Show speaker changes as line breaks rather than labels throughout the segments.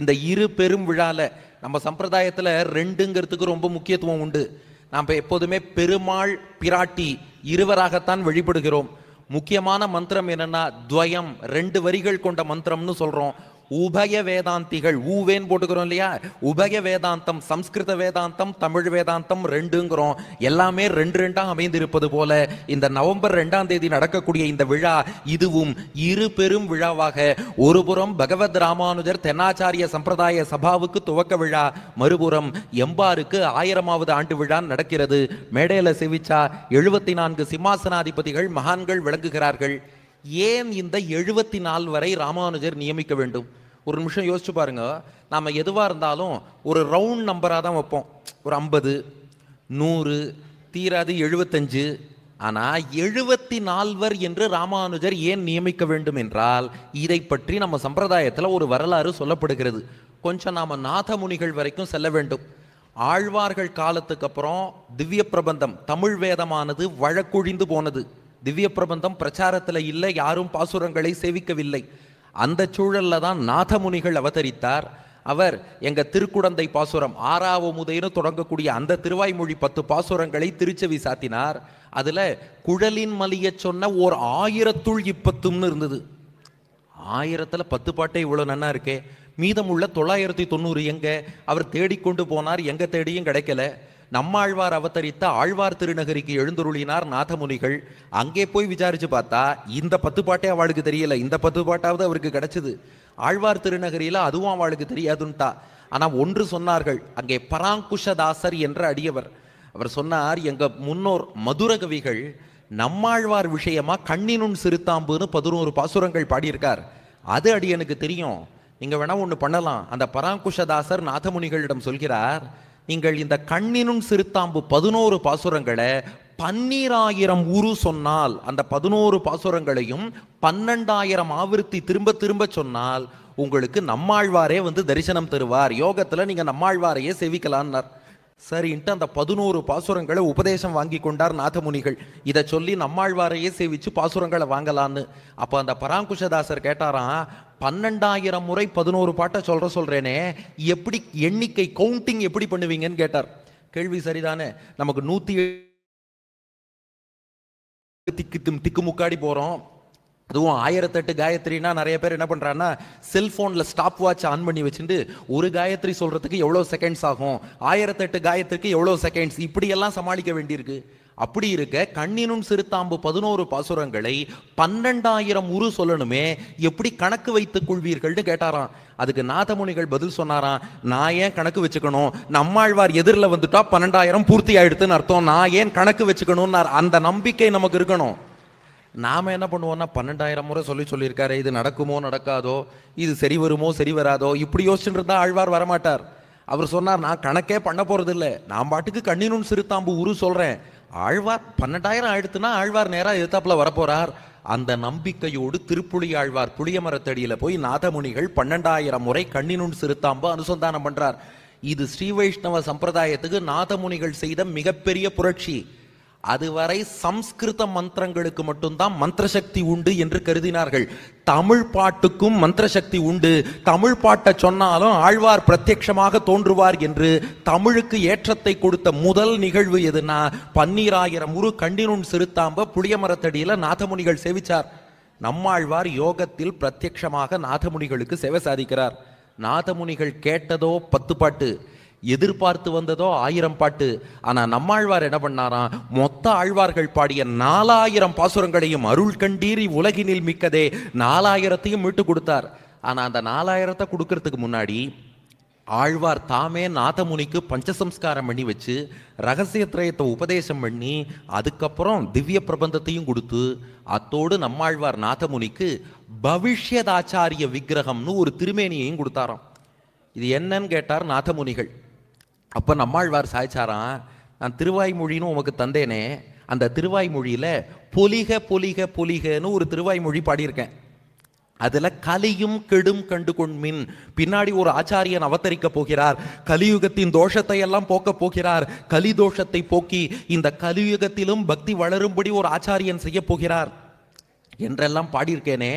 இந்த இரு பெரும் விழால நம்ம சம்பிரதாயத்தில் ரெண்டுங்கிறதுக்கு ரொம்ப முக்கியத்துவம் உண்டு. நாம் எப்போதுமே பெருமாள் பிராட்டி இருவராகத்தான் வழிபடுகிறோம். முக்கியமான மந்திரம் என்னன்னா துவயம், 2 வரிகள் கொண்ட மந்திரம்னு சொல்றோம். உபய வேதாந்திகள், ஊவேன் போட்டுக்கிறோம் இல்லையா? உபய வேதாந்தம், சம்ஸ்கிருத வேதாந்தம், தமிழ் வேதாந்தம் ரெண்டுங்கிறோம். எல்லாமே 2 அமைந்திருப்பது போல இந்த நவம்பர் 2ஆம் தேதி நடக்கக்கூடிய இந்த விழா இதுவும் இரு பெரும் விழாவாக, ஒருபுறம் பகவத் ராமானுஜர் தென்னாச்சாரிய சம்பிரதாய சபாவுக்கு துவக்க விழா, மறுபுறம் எம்பாருக்கு 1000வது ஆண்டு விழா நடக்கிறது. மேடையில செவிச்சா 74 சிம்மாசனாதிபதிகள் மகான்கள் விளங்குகிறார்கள். ஏன் இந்த 74 வரை ராமானுஜர் நியமிக்க வேண்டும்? ஒரு நிமிஷம் யோசிச்சு பாருங்க. நாம எதுவா இருந்தாலும் ஒரு ரவுண்ட் நம்பரா தான் வைப்போம். ஒரு 50, 100, தீராது 75. ஆனா 74 என்று ராமானுஜர் ஏன் நியமிக்க வேண்டும் என்றால், இதை பற்றி நம்ம சம்பிரதாயத்தில் ஒரு வரலாறு சொல்லப்படுகிறது. கொஞ்சம் நாம நாதமுனிகள் வரைக்கும் செல்ல வேண்டும். ஆழ்வார்கள் காலத்துக்கு அப்புறம் திவ்ய பிரபந்தம், தமிழ் வேதமானது வழக்கொழிந்து போனது. திவ்ய பிரபந்தம் பிரச்சாரத்தில் இல்லை, யாரும் பாசுரங்களை சேவிக்கவில்லை. அந்த சூழல்ல தான் நாதமுனிகள் அவதரித்தார். அவர் எங்க திருக்குடந்தை பாசுரம் 6ஆவமுதைன்னு தொடங்கக்கூடிய அந்த திருவாய்மொழி 10 பாசுரங்களை திருச்செவி சாத்தினார். அதுல குழலின் மலிய சொன்ன ஓர் 1000த்துள் இப்பத்தும்னு இருந்தது. 1000ல் 10 பாட்டே இவ்வளவு நன்னா இருக்கே, மீதமுள்ள 990 எங்க? அவர் தேடிக்கொண்டு போனார், எங்க தேடியும் கிடைக்கல. நம்மாழ்வார் அவதரித்த ஆழ்வார் திருநகரிக்கு எழுந்துருளினார் நாதமுனிகள். அங்கே போய் விசாரிச்சு பார்த்தா இந்த 10 பாட்டே அவளுக்கு தெரியல, இந்த 10 பாட்டாவது அவருக்கு கிடைச்சது. ஆழ்வார் திருநகரியில அதுவும் அவளுக்கு தெரியாதுன்ட்டா. ஆனா ஒன்று சொன்னார்கள், அங்கே பராங்குஷதாசர் என்ற அடியவர். அவர் சொன்னார், எங்க முன்னோர் மதுரகவிகள் நம்மாழ்வார் விஷயமா கண்ணினுன் சிறுத்தாம்புன்னு 11 பாசுரங்கள் பாடியிருக்கார். அது அடியனுக்கு தெரியும். நீங்க வேணா ஒன்று பண்ணலாம். அந்த பராங்குஷதாசர் நாதமுனிகளிடம் சொல்கிறார், நீங்கள் இந்த கண்ணினும் சிறுத்தாம்பு 11 பாசுரங்களை 12000 உரு சொன்னால், அந்த 11 பாசுரங்களையும் 12000 ஆவர்த்தி திரும்ப திரும்ப சொன்னால் உங்களுக்கு நம்மாழ்வாரே வந்து தரிசனம் தருவார். யோகத்துல நீங்க நம்மாழ்வாரையே சேவிக்கலான்னார். சரின்ட்டு அந்த 11 பாசுரங்களை உபதேசம் வாங்கி கொண்டார் நாதமுனிகள். இதை சொல்லி நம்மாழ்வாரையே சேவிச்சு பாசுரங்களை வாங்கலான்னு. அப்போ அந்த பராங்குஷதாசர் கேட்டாராம், 12000 முறை 11 பாட்டை சொல்றேனே, எப்படி எண்ணிக்கை கவுண்டிங் எப்படி பண்ணுவீங்கன்னு கேட்டார். கேள்வி சரிதானே? நமக்கு 107 திக்குமுக்காடி போறோம். அதுவும் 1008 காயத்ரினா நிறைய பேர் என்ன பண்றாங்கன்னா செல்போன்ல ஸ்டாப் வாட்ச் ஆன் பண்ணி வச்சுட்டு ஒரு காயத்ரி சொல்றதுக்கு எவ்வளவு செகண்ட்ஸ் ஆகும், 1008 காயத்ரிக்கு எவ்வளவு செகண்ட்ஸ், இப்படி எல்லாம் சமாளிக்க வேண்டியிருக்கு. அப்படி இருக்க கண்ணினும் சிறுத்தாம்பு 11 பாசுரங்களை 12000 உரு சொல்லணுமே, எப்படி கணக்கு வைத்துக் கொள்வீர்கள்னு கேட்டாராம். அதுக்கு நாதமுனிகள் பதில் சொன்னாராம், நான் ஏன் கணக்கு வச்சுக்கணும், நம்மாழ்வார் எதிரில் வந்துட்டா 12000 பூர்த்தி ஆயிடுத்துன்னு அர்த்தம், நான் ஏன் கணக்கு வச்சுக்கணும்னு அந்த நம்பிக்கை நமக்கு இருக்கணும். நாம என்ன பண்ணுவோம்னா 12000 முறை சொல்லியிருக்காரு, இது நடக்குமோ நடக்காதோ, இது சரி வருமோ சரி வராதோ, இப்படி யோசிச்சுட்டு இருந்தா ஆழ்வார் வரமாட்டார். அவர் சொன்னார், நான் கணக்கே பண்ண போறது இல்லை, நான் பாட்டுக்கு கண்ணினும் சிறுத்தாம்பு உரு சொல்றேன். ஆழ்வார் 12000 ஆயிடுத்துன்னா ஆழ்வார் நேரா எதிர்த்தாப்புல வரப்போறார். அந்த நம்பிக்கையோடு திருப்புளி ஆழ்வார் புளிய மரத்தடியில போய் நாதமுனிகள் 12000 முறை கண்ணினும் சிறுத்தாம்பு அனுசந்தானம் பண்றார். இது ஸ்ரீ வைஷ்ணவ சம்பிரதாயத்துக்கு நாதமுனிகள் செய்த மிகப்பெரிய புரட்சி. அதுவரை சம்ஸ்கிருத மந்திரங்களுக்கு மட்டும்தான் மந்திர சக்தி உண்டு என்று கருதினார்கள். தமிழ் பாட்டுக்கும் மந்திர சக்தி உண்டு, தமிழ் பாட்டை சொன்னாலும் ஆழ்வார் பிரத்யட்சமாக தோன்றுவார் என்று தமிழுக்கு ஏற்றத்தை கொடுத்த முதல் நிகழ்வு எதுனா 12000 உரு கண்ணினுன் சிறுத்தாம்ப புளிய மரத்தடியில நாதமுனிகள் சேவிச்சார். நம்மாழ்வார் யோகத்தில் பிரத்யட்சமாக நாதமுனிகளுக்கு சேவை சாதிக்கிறார். நாதமுனிகள் கேட்டதோ 10 பாட்டு, எதிர்பார்த்து வந்ததோ 1000 பாட்டு. ஆனா நம்மாழ்வார் என்ன பண்ணாராம், மொத்த ஆழ்வார்கள் பாடிய 4000 பாசுரங்களையும் அருள் கண்டீர் உலகினில் மிக்கதே 4000த்தையும் மீட்டு கொடுத்தார். ஆனா அந்த 4000த்தை கொடுக்கறதுக்கு முன்னாடி ஆழ்வார் தாமே நாதமுனிக்கு பஞ்சசம்ஸ்காரம் பண்ணி வச்சு ரகசியத்திரயத்தை உபதேசம் பண்ணி அதுக்கப்புறம் திவ்ய பிரபந்தத்தையும் கொடுத்து, அத்தோடு நம்மாழ்வார் நாதமுனிக்கு பவிஷ்யதாச்சாரிய விக்கிரகம்னு ஒரு திருமேனியையும் கொடுத்தாராம். இது என்னன்னு கேட்டார் நாதமுனிகள். அப்போ நம்மாழ்வார் சாய்ச்சாராம், நான் திருவாய்மொழின்னு உமக்கு தந்தேனே, அந்த திருவாய்மொழியில் பொலிக பொலிக பொலிகன்னு ஒரு திருவாய்மொழி பாடியிருக்கேன். அதில் கலியும் கெடும் கண்டு கொண்மின், பின்னாடி ஒரு ஆச்சாரியன் அவதரிக்க போகிறார், கலியுகத்தின் தோஷத்தை எல்லாம் போக்க போகிறார், கலி தோஷத்தை போக்கி இந்த கலியுகத்திலும் பக்தி வளரும்படி ஒரு ஆச்சாரியன் செய்ய போகிறார் என்றெல்லாம் பாடியிருக்கேனே,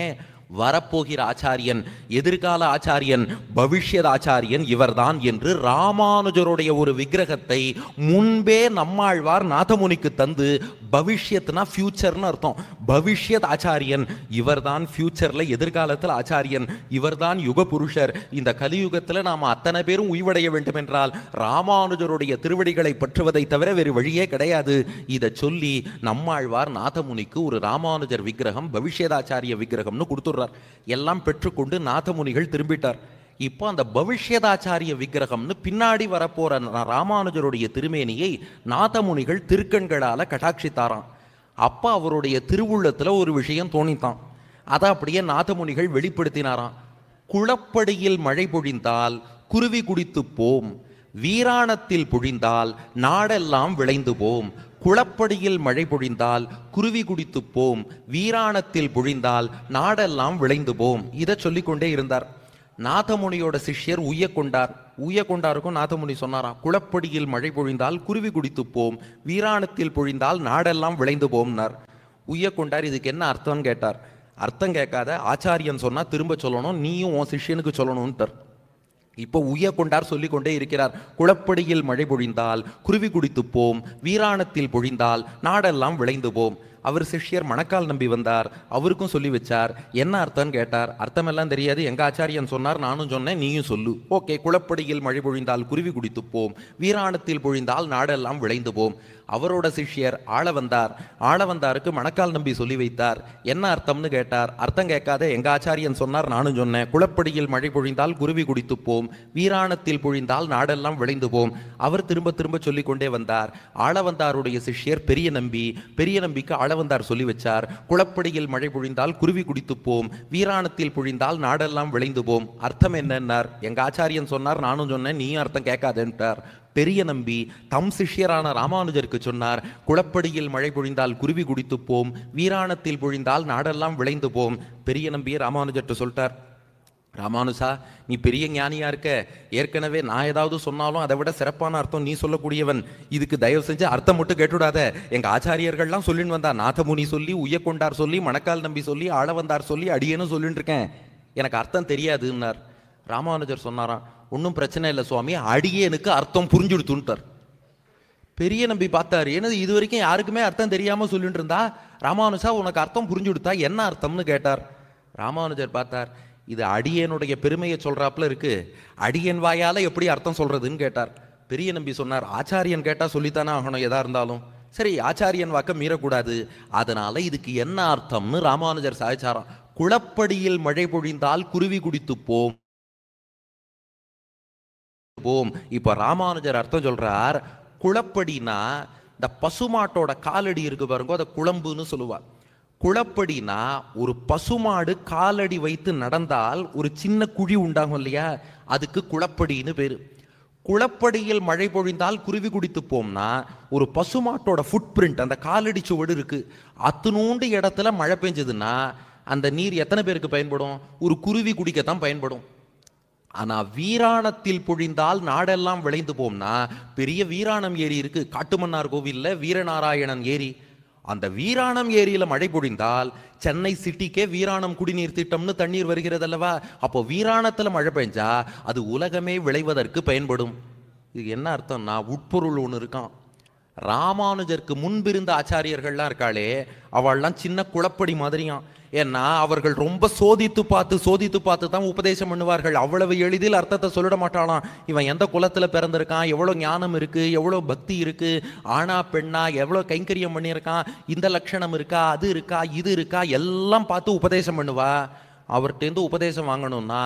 வரப்போகிற ஆச்சாரியன், எதிர்கால ஆச்சாரியன், பவிஷ்யத் ஆச்சாரியன் இவர்தான் என்று ராமானுஜருடைய ஒரு விக்கிரகத்தை முன்பே நம்மாழ்வார் நாதமுனிக்கு தந்து, பவிஷ்யத்னா ஃபியூச்சர்னு அர்த்தம், பவிஷ்யத் ஆச்சாரியன் இவர்தான், ஃபியூச்சர்ல எதிர்காலத்தில் ஆச்சாரியன் இவர்தான், யுக புருஷர். இந்த கலியுகத்தில் நாம் அத்தனை பேரும் உய்வடைய வேண்டும் என்றால் ராமானுஜருடைய திருவடிகளை பற்றுவதை தவிர வேறு வழியே கிடையாது. இதை சொல்லி நம்மாழ்வார் நாதமுனிக்கு ஒரு ராமானுஜர் விக்கிரகம், பவிஷ்யதாச்சாரிய விக்கிரகம்னு கொடுத்துடுறார். எல்லாம் பெற்றுக்கொண்டு நாதமுனிகள் திரும்பிட்டார். இப்போ அந்த பவிஷ்யதாச்சாரிய விக்கிரகம்னு பின்னாடி வரப்போற ராமானுஜருடைய திருமேனியை நாதமுனிகள் திருக்கண்களால கட்டாட்சித்தாராம். அப்ப அவருடைய திருவுள்ளத்துல ஒரு விஷயம் தோணித்தான். அதை அப்படியே நாதமுனிகள் வெளிப்படுத்தினாராம். குளப்படியில் மழை பொழிந்தால் குருவி குடித்து போம், வீராணத்தில் பொழிந்தால் நாடெல்லாம் விளைந்து போம். குளப்படியில் மழை பொழிந்தால் குருவி குடித்து போம், வீராணத்தில் பொழிந்தால் நாடெல்லாம் விளைந்து போம். இதை சொல்லிக்கொண்டே இருந்தார். நாதமுனியோட சிஷ்யர் உய்ய கொண்டாருக்கும் நாதமுனி சொன்னாராம், குளப்படியில் மழை பொழிந்தால் குருவி குடித்து போம், வீராணத்தில் பொழிந்தால் நாடெல்லாம் விளைந்து போம்னார். உய்ய கொண்டார். இதுக்கு என்ன அர்த்தம்னு கேட்டார். அர்த்தம் கேட்காத, ஆச்சாரியன் சொன்னா திரும்ப சொல்லணும், நீயும் உன் சிஷ்யனுக்கு சொல்லணும்ட்டார். இப்போ உய்ய கொண்டார் சொல்லிக் கொண்டே இருக்கிறார். குளப்படியில் மழை பொழிந்தால் குருவி குடித்து போம், வீராணத்தில் பொழிந்தால் நாடெல்லாம் விளைந்து போம். அவர் சிஷ்யர் மணக்கால் நம்பி வந்தார். அவருக்கும் சொல்லி வச்சார். என்ன அர்த்தம்னு கேட்டார். அர்த்தமெல்லாம் தெரியாது, எங்க ஆச்சாரியன் சொன்னார், நானும் சொன்னேன், நீயும் சொல்லு. ஓகே, குளப்படியில் மழை பொழிந்தால் குருவி குடித்து போம், வீராணத்தில் பொழிந்தால் நாடெல்லாம் விளைந்து போம். அவரோட சிஷ்யர் ஆளவந்தாருக்கு மணக்கால் நம்பி சொல்லி வைத்தார். என்ன அர்த்தம்னு கேட்டார். அர்த்தம் கேட்காத, எங்க ஆச்சாரியன் சொன்னார், நானும் சொன்னேன், குளப்படியில் மழை பொழிந்தால் குருவி குடித்து போம், வீராணத்தில் பொழிந்தால் நாடெல்லாம் விளைந்து போம். அவர் திரும்ப திரும்ப சொல்லிக் கொண்டே வந்தார். ஆளவந்தாருடைய சிஷ்யர் பெரிய நம்பிக்கு ஆளவந்தார் சொல்லி வச்சார். குளப்படியில் மழை பொழிந்தால் குருவி குடித்து போம், வீராணத்தில் பொழிந்தால் நாடெல்லாம் விளைந்து போம். அர்த்தம் என்னன்னார். எங்க ஆச்சாரியன் சொன்னார், நானும் சொன்னேன், நீயும் அர்த்தம் கேட்காதேன்ட்டார். பெரிய நம்பி தம் சிஷ்யரான ராமானுஜருக்கு சொன்னார், குளப்படியில் மழை பொழிந்தால் குருவி குடித்து போம், வீராணத்தில் பொழிந்தால் நாடெல்லாம் விளைந்து போம். பெரிய நம்பியை ராமானுஜர்கிட்ட சொல்லிட்டார். ராமானுஜா, நீ பெரிய ஞானியா இருக்க, ஏற்கனவே நான் ஏதாவது சொன்னாலும் அதை விட சிறப்பான அர்த்தம் நீ சொல்லக்கூடியவன், இதுக்கு தயவு செஞ்சு அர்த்தம் மட்டும் கேட்டுடாத. எங்க ஆச்சாரியர்கள்லாம் சொல்லின்னு வந்தா, நாதமுனி சொல்லி, உய்ய கொண்டார் சொல்லி, மணக்கால் நம்பி சொல்லி, ஆளவந்தார் சொல்லி, அடியேன்னு சொல்லிட்டு இருக்கேன், எனக்கு அர்த்தம் தெரியாதுன்னார். ராமானுஜர் சொன்னாராம், ஒன்றும் பிரச்சனை இல்லை சுவாமி, அடியேனுக்கு அர்த்தம் புரிஞ்சுடுத்துன்ட்டார். பெரிய நம்பி பார்த்தாரு, என்னது இது வரைக்கும் யாருக்குமே அர்த்தம் தெரியாம சொல்லிட்டு இருந்தா, ராமானுஜா உனக்கு அர்த்தம் புரிஞ்சுடுத்தா, என்ன அர்த்தம்னு கேட்டார். ராமானுஜர் பார்த்தார், இது அடியேனுடைய பெருமையை சொல்றாப்புல இருக்கு, அடியேன் வாயால எப்படி அர்த்தம் சொல்றதுன்னு கேட்டார். பெரிய நம்பி சொன்னார், ஆச்சாரியன் கேட்டா சொல்லித்தானே ஆகணும் எதா இருந்தாலும், சரி ஆச்சாரியன் வாக்க மீறக்கூடாது, அதனால இதுக்கு என்ன அர்த்தம்னு ராமானுஜர் சாதிச்சாராம். குளப்படியில் மழை பொழிந்தால் குருவி குடித்து போம். இப்ப ராமானுஜர் அர்த்தம் சொல்றார். குளப்படினா இந்த பசுமாட்டோட காலடி இருக்கு பாருங்க, அதை குளம்புன்னு சொல்லுவார். குளப்படினா ஒரு பசுமாடு காலடி வைத்து நடந்தால் ஒரு சின்ன குழி உண்டாகும் இல்லையா, அதுக்கு குளப்படின்னு பேரு. குளப்படியில் மழை பொழிந்தால் குருவி குடித்து போம்னா ஒரு பசுமாட்டோட ஃபுட் பிரிண்ட், அந்த காலடி சுவடு இருக்கு, அத்துணூண்டு இடத்துல மழை பெஞ்சதுன்னா அந்த நீர் எத்தனை பேருக்கு பயன்படும்? ஒரு குருவி குடிக்கத்தான் பயன்படும். ஆனா வீராணத்தில் பொழிந்தால் நாடெல்லாம் விளைந்து போம்னா பெரிய வீராணம் ஏரி இருக்கு காட்டுமன்னார் கோவில்ல, வீரநாராயணன் ஏரி. அந்த வீராணம் ஏரியில மழை பொழிந்தால் சென்னை சிட்டிக்கே வீராணம் குடிநீர் திட்டம்னு தண்ணீர் வருகிறது அல்லவா, அப்போ வீராணத்துல மழை பெஞ்சா அது உலகமே விளைவதற்கு பயன்படும். இது என்ன அர்த்தம்னா, உட்பொருள் ஒன்று இருக்கான். ராமானுஜருக்கு முன்பிருந்த ஆச்சாரியர்கள்லாம் இருக்காளே, அவள்லாம் சின்ன குளப்படி மாதிரியாம். ஏன்னா அவர்கள் ரொம்ப சோதித்து பார்த்து தான் உபதேசம் பண்ணுவார்கள். அவ்வளவு எளிதில் அர்த்தத்தை சொல்லிட மாட்டாளாம். இவன் எந்த குலத்துல பிறந்திருக்கான், எவ்வளவு ஞானம் இருக்கு, எவ்வளவு பக்தி இருக்கு, ஆனா பெண்ணா, எவ்வளவு கைங்கரியம் பண்ணியிருக்கான், இந்த லட்சணம் இருக்கா, அது இருக்கா, இது இருக்கா, எல்லாம் பார்த்து உபதேசம் பண்ணுவா. அவர்கிட்டேருந்து உபதேசம் வாங்கணும்னா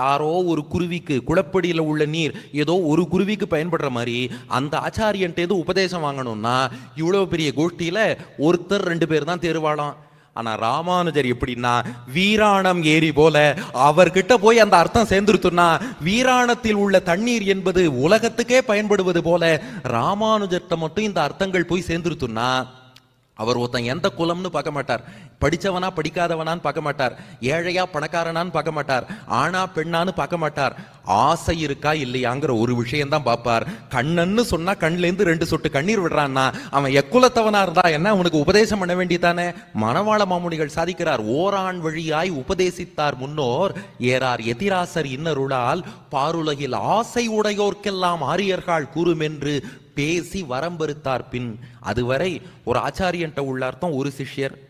யாரோ ஒரு குருவிக்கு, குளப்படியில் உள்ள நீர் ஏதோ ஒரு குருவிக்கு பயன்படுற மாதிரி அந்த ஆச்சாரியன்ட்டேருந்து உபதேசம் வாங்கணும்னா இவ்வளோ பெரிய கோஷ்டியில் ஒருத்தர் 2 பேர் தான் தேர்வாளாம். ஆனால் ராமானுஜர் எப்படின்னா, வீராணம் ஏரி போல அவர்கிட்ட போய் அந்த அர்த்தம் சேர்ந்துருத்துனா, வீராணத்தில் உள்ள தண்ணீர் என்பது உலகத்துக்கே பயன்படுவது போல ராமானுஜர்கிட்ட மட்டும் இந்த அர்த்தங்கள் போய் சேர்ந்துருத்துனா அவர் ஒருத்தன் எந்த குலம்னு பார்க்க மாட்டார், படிச்சவனா படிக்காதவனான்னு பார்க்க மாட்டார், ஏழையா பணக்காரனான்னு பார்க்க மாட்டார், ஆணா பெண்ணான்னு பார்க்க மாட்டார். ஆசை இருக்கா இல்லையாங்கிற ஒரு விஷயம் தான் பார்ப்பார். கண்ணன்னு சொன்னா கண்லேருந்து 2 சொட்டு கண்ணீர் விடுறான்னா அவன் எக்குலத்தவனா இருந்தா என்ன, அவனுக்கு உபதேசம் பண்ண வேண்டியதானே. மணவாள மாமுனிகள் சாதிக்கிறார், ஓரான் வழியாய் உபதேசித்தார் முன்னோர் ஏறார் எதிராசர் இன்னருளால் பாருலகில் ஆசை உடையோர்க்கெல்லாம் ஆரியர்கள் கூறுமென்று பேசி வரம்பறுத்தார் பின். அதுவரை ஒரு ஆச்சாரியன்ட்ட உள்ள அர்த்தம்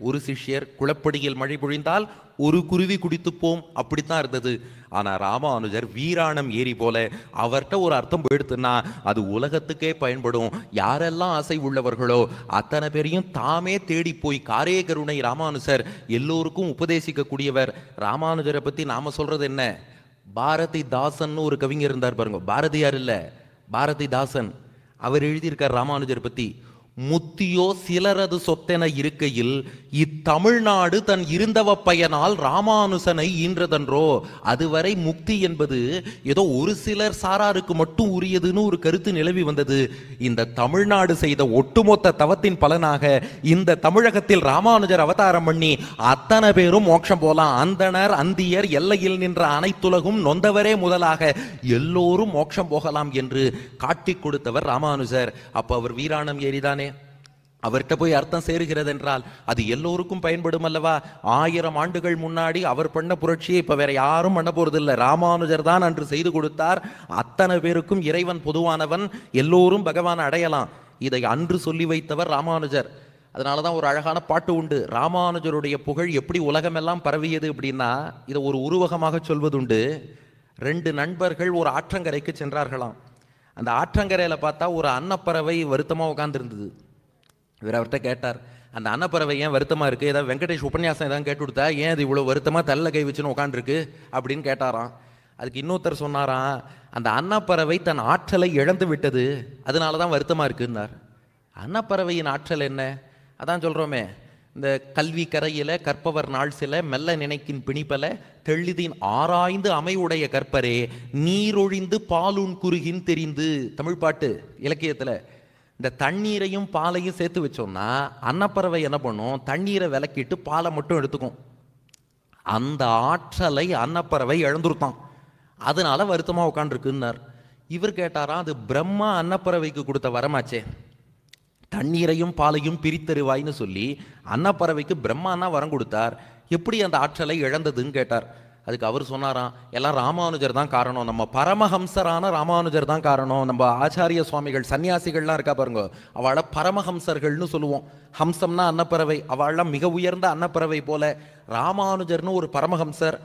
ஒரு சிஷ்யர் குளப்படியில் மழை பொழிந்தால் ஒரு குருவி குடித்துப்போம், அப்படித்தான் இருந்தது. ஆனா ராமானுஜர் வீராணம் ஏரி போல அவர்கிட்ட ஒரு அர்த்தம் போயிடுத்துன்னா அது உலகத்துக்கே பயன்படும். யாரெல்லாம் ஆசை உள்ளவர்களோ அத்தனை பேரையும் தாமே தேடி போய் காரே கருணை ராமானுஜர் எல்லோருக்கும் உபதேசிக்க கூடியவர். ராமானுஜரை பத்தி நாம சொல்றது என்ன, பாரதிதாசன் ஒரு கவிஞர் இருந்தார் பாருங்க, பாரதியார் இல்ல, பாரதிதாசன். அவர் எழுதியிருக்கார் ராமானுஜர் பத்தி, முத்தியோ சிலரது சொத்தென இருக்கையில் இத்தமிழ்நாடு தன் இருந்தவ பயனால் ராமானுசனை ஈன்றதன்றோ. அதுவரை முக்தி என்பது ஏதோ ஒரு சிலர் சாராருக்கு மட்டும் உரியதுன்னு ஒரு கருத்து நிலவி வந்தது. இந்த தமிழ்நாடு செய்த ஒட்டுமொத்த தவத்தின் பலனாக இந்த தமிழகத்தில் ராமானுஜர் அவதாரம் பண்ணி அத்தனை பேரும் மோட்சம் போலாம். அந்தனர் அந்தியர் எல்லையில் நின்ற அனைத்துலகும் நொந்தவரே முதலாக எல்லோரும் மோட்சம் போகலாம் என்று காட்டிக் கொடுத்தவர் ராமானுஜர். அப்ப அவர் வீராணம் ஏறிதானே, அவர்கிட்ட போய் அர்த்தம் சேருகிறது என்றால் அது எல்லோருக்கும் பயன்படும் அல்லவா. 1000 ஆண்டுகள் முன்னாடி அவர் பண்ண புரட்சியை இப்ப வேற யாரும் பண்ண போறது இல்லை, ராமானுஜர் தான் அன்று செய்து கொடுத்தார். அத்தனை பேருக்கும் இறைவன் பொதுவானவன், எல்லோரும் பகவான் அடையலாம். இதை அன்று சொல்லி வைத்தவர் ராமானுஜர். அதனாலதான் ஒரு அழகான பாட்டு உண்டு, ராமானுஜருடைய புகழ் எப்படி உலகமெல்லாம் பரவியது அப்படின்னா இதை ஒரு உருவகமாக சொல்வதுண்டு. 2 நண்பர்கள் ஒரு ஆற்றங்கரைக்கு சென்றார்களாம். அந்த ஆற்றங்கரையில பார்த்தா ஒரு அன்னப்பறவை வருத்தமா உட்கார்ந்து இருந்தது. இவர் அவர்கிட்ட கேட்டார், அந்த அன்னப்பறவை ஏன் வருத்தமா இருக்கு, ஏதாவது வெங்கடேஷ் உபன்யாசம் ஏதாவது கேட்டு கொடுத்தா ஏன் அது இவ்வளவு வருத்தமா தள்ள கை வச்சுன்னு உட்காந்துருக்கு அப்படின்னு கேட்டாராம். அதுக்கு இன்னொருத்தர் சொன்னாராம், அந்த அன்னப்பறவை தன் ஆற்றலை இழந்து விட்டது, அதனாலதான் வருத்தமா இருக்குன்னார். அன்னப்பறவையின் ஆற்றல் என்ன, அதான் சொல்றோமே, இந்த கல்வி கரையில கற்பவர் நாள் சில மெல்ல நினைக்கின் பிணிப்பல தெள்ளிதின் ஆராய்ந்து அமைவுடைய கற்பரே நீரொழிந்து பாலுன் குறுகின் தெரிந்து. தமிழ் பாட்டு இலக்கியத்துல இந்த தண்ணீரையும் பாலையும் சேர்த்து வச்சோம்னா அன்னப்பறவை என்ன பண்ணும், தண்ணீரை விலக்கிட்டு பாலை மட்டும் எடுத்துக்கும். அந்த ஆற்றலை அன்னப்பறவை இழந்துருத்தான், அதனால வருத்தமா உட்காந்துருக்குன்னார். இவர் கேட்டாரா, அது பிரம்மா அன்னப்பறவைக்கு கொடுத்த வரமாச்சே, தண்ணீரையும் பாலையும் பிரித்தருவாய்னு சொல்லி அன்னப்பறவைக்கு பிரம்மானா வரம் கொடுத்தார், எப்படி அந்த ஆற்றலை இழந்ததுன்னு கேட்டார். அதுக்கு அவர் சொன்னாராம், எல்லாம் ராமானுஜர் தான் காரணம், நம்ம பரமஹம்சரான ராமானுஜர் தான் காரணம். நம்ம ஆச்சாரிய சுவாமிகள் சன்னியாசிகள்லாம் இருக்கா பாருங்க, அவளை பரமஹம்சர்கள்னு சொல்லுவோம். ஹம்சம்னா அன்னப்பறவை, அவள்லாம் மிக உயர்ந்த அன்னப்பறவை போல. ராமானுஜர்னு ஒரு பரமஹம்சர்,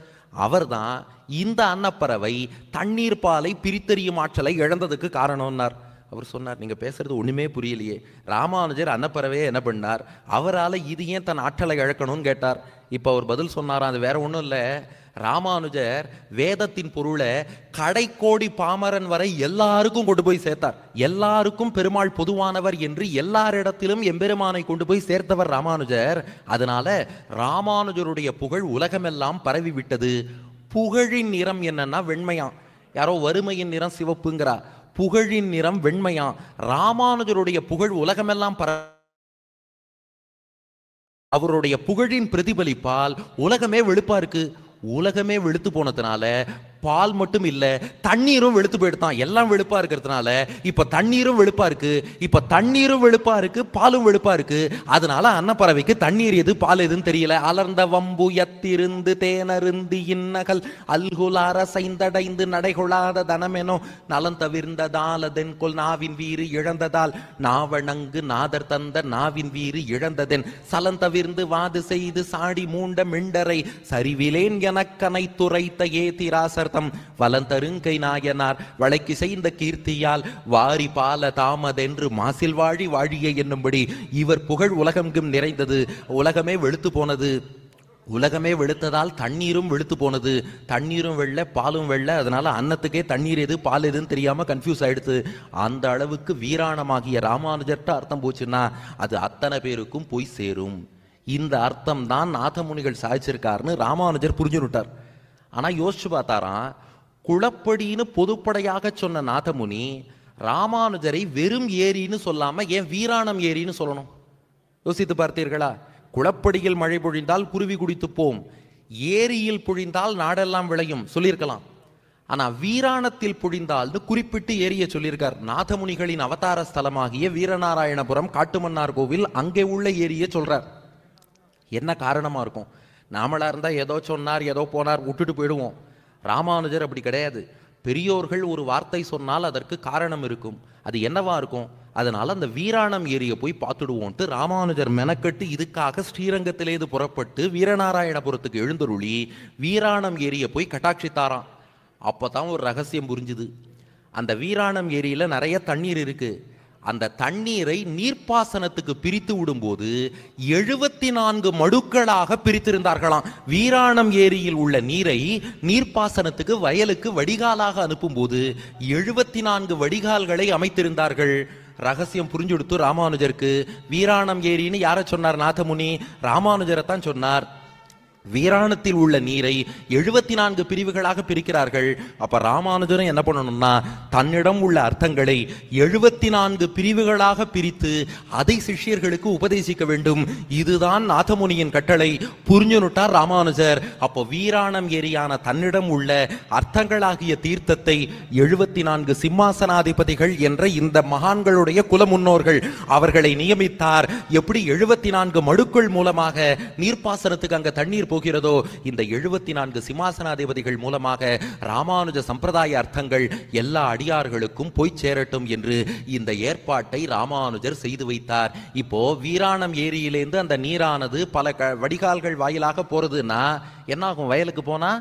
அவர் தான் இந்த அன்னப்பறவை தண்ணீர் பாலை பிரித்தறியும் ஆற்றலை இழந்ததுக்கு காரணம்னார். அவர் சொன்னார், நீங்க பேசுறது ஒண்ணுமே புரியலையே, ராமானுஜர் அன்னப்பறவையே என்ன பண்ணார், அவரால் இது ஏன் தன் ஆற்றலை இழக்கணும்னு கேட்டார். இப்போ அவர் பதில் சொன்னாராம், அது வேற ஒன்றும் இல்லை, ராமானுஜர் வேதத்தின் பொருளை கடைக்கோடி பாமரன் வரை எல்லாருக்கும் கொண்டு போய் சேர்த்தார். எல்லாருக்கும் பெருமாள் பொதுவானவர் என்று எல்லாரிடத்திலும் எம்பெருமானை கொண்டு போய் சேர்த்தவர் ராமானுஜர். அதனால ராமானுஜருடைய புகழ் உலகமெல்லாம் பரவி விட்டது. புகழின் நிறம் என்னன்னா வெண்மையாம். யாரோ வறுமையின் நிறம் சிவப்புங்கிறா, புகழின் நிறம் வெண்மையாம். ராமானுஜருடைய புகழ் உலகமெல்லாம் அவருடைய புகழின் பிரதிபலிப்பால் உலகமே வெளுப்பா இருக்கு. உலகமே வெளுத்து போனதுனால பால் மட்டும் இல்ல தண்ணீரும் வெளுத்து போயிடுதான். எல்லாம் வெளுப்பா இருக்கிறதுனால இப்ப தண்ணீரும் வெளுப்பா இருக்கு, இப்ப தண்ணீரும் வெளுப்பா இருக்கு, பாலும் வெளுப்பா இருக்கு. அதனால அன்னப்பறவைக்கு தண்ணீர் எது பால் எதுன்னு தெரியல. அலர்ந்த வம்பு யத்திருந்து தேனருந்து இன்னகல் அல்குலார சைந்தடைந்து நடைகொள்ளாத தனமெனோ நலம் தவிர்ந்ததாலதென்கொல் நாவின் வீறு இழந்ததால் நாவணங்கு நாதர் தந்த நாவின் வீறு இழந்ததென் சலந்தவிர்ந்து வாது செய்து சாடி மூண்ட மிண்டரை சரிவிலேன் எனக்கனை துரைத்த ஏதிராசர் வலந்தருங்கை நாயனார் வளைக்கு செய்த கீர்த்தியால் வாரி பால தாமதென்று மாசில் வாழி வாழிய என்னும்படி இவர் புகழ் உலகெங்கும் நிறைந்தது. உலகமே வெளுத்து போனது. உலகமே வெளுத்ததால் தண்ணீரும் வெளுத்து போனது. தண்ணீரும் வெள்ள பாலும் வெள்ள, அதனால அன்னத்துக்கே தண்ணீர் எது பால் எதுன்னு தெரியாம கன்ஃபியூஸ் ஆயிடுது. அந்த அளவுக்கு வீராணமாகிய ராமானுஜர்ட்ட அர்த்தம் போச்சுன்னா அது அத்தனை பேருக்கும் போய் சேரும். இந்த அர்த்தம் தான் நாதமுனிகள் சாதிச்சிருக்காருன்னு ராமானுஜர் புரிஞ்சுட்டார். ஆனா யோசிச்சு பார்த்தாராம், குளப்படின்னு பொதுப்படையாக சொன்ன நாதமுனி ராமானுஜரை வெறும் ஏரின்னு சொல்லாம ஏன் வீராணம் ஏரின்னு சொல்லணும்? யோசித்து பார்த்தீர்களா? குளப்படியில் மழை பொழிந்தால் குருவி குடித்து போம், ஏரியில் பொழிந்தால் நாடெல்லாம் விளையும் சொல்லியிருக்கலாம். ஆனா வீராணத்தில் பொழிந்தால் குறிப்பிட்டு ஏரிய சொல்லியிருக்கார். நாதமுனிகளின் அவதார ஸ்தலமாகிய வீரநாராயணபுரம் காட்டுமன்னார் கோவில், அங்கே உள்ள ஏரிய சொல்றார். என்ன காரணமா இருக்கும்? நாமளா இருந்தா ஏதோ சொன்னார், ஏதோ போனார், விட்டுட்டு போயிடுவோம். ராமானுஜர் அப்படி கிடையாது. பெரியோர்கள் ஒரு வார்த்தை சொன்னால் அதற்கு காரணம் இருக்கும். அது என்னவா இருக்கும்? அதனால அந்த வீராணம் ஏரியை போய் பார்த்துடுவோன்ட்டு ராமானுஜர் மெனக்கட்டு இதுக்காக ஸ்ரீரங்கத்திலேது புறப்பட்டு வீரநாராயணபுரத்துக்கு எழுந்தருளி வீராணம் ஏரியை போய் கட்டாட்சித்தாராம். அப்போதான் ஒரு ரகசியம் புரிஞ்சுது. அந்த வீராணம் ஏரியில நிறைய தண்ணீர் இருக்கு. அந்த தண்ணீரை நீர்ப்பாசனத்துக்கு பிரித்து விடும்போது 74 மடுக்களாக பிரித்திருந்தார்களாம். வீராணம் ஏரியில் உள்ள நீரை நீர்ப்பாசனத்துக்கு வயலுக்கு வடிகாலாக அனுப்பும்போது 74 வடிகால்களை அமைத்திருந்தார்கள். ரகசியம் புரிஞ்சுடுத்து ராமானுஜருக்கு. வீராணம் ஏரின்னு யாரை சொன்னார்? நாதமுனி ராமானுஜரை தான் சொன்னார். வீராணத்தில் உள்ள நீரை 74 பிரிவுகளாக பிரிக்கிறார்கள். அப்ப ராமானுஜரும் என்ன பண்ணணும்னா தன்னிடம் உள்ள அர்த்தங்களை 74 பிரிவுகளாக பிரித்து அதை சிஷ்யர்களுக்கு உபதேசிக்க வேண்டும். இதுதான் நாதமுனியின் கட்டளை. புரிஞ்சுனுட்டார் ராமானுஜர். அப்போ வீராணம் ஏரியான தன்னிடம் உள்ள அர்த்தங்களாகிய தீர்த்தத்தை 74 சிம்மாசனாதிபதிகள் என்ற இந்த மகான்களுடைய குல முன்னோர்கள் அவர்களை நியமித்தார். எப்படி 74 மடுக்கள் மூலமாக நீர்ப்பாசனத்துக்கு அங்க தண்ணீர் போகிறதோ, இந்த 74 சிம்மாசனாதிபதிகள் மூலமாக ராமானுஜ சம்பிரதாய அர்த்தங்கள் எல்லா அடியார்களுக்கும் போய் சேரட்டும் என்று இந்த ஏற்பாட்டை ராமானுஜர் செய்து வைத்தார். இப்போ வீராணம் ஏரியிலேந்து அந்த நீரானது பல வடிகால்கள் வாயிலாக போறதுன்னா என்னாகும்? வயலுக்கு போனா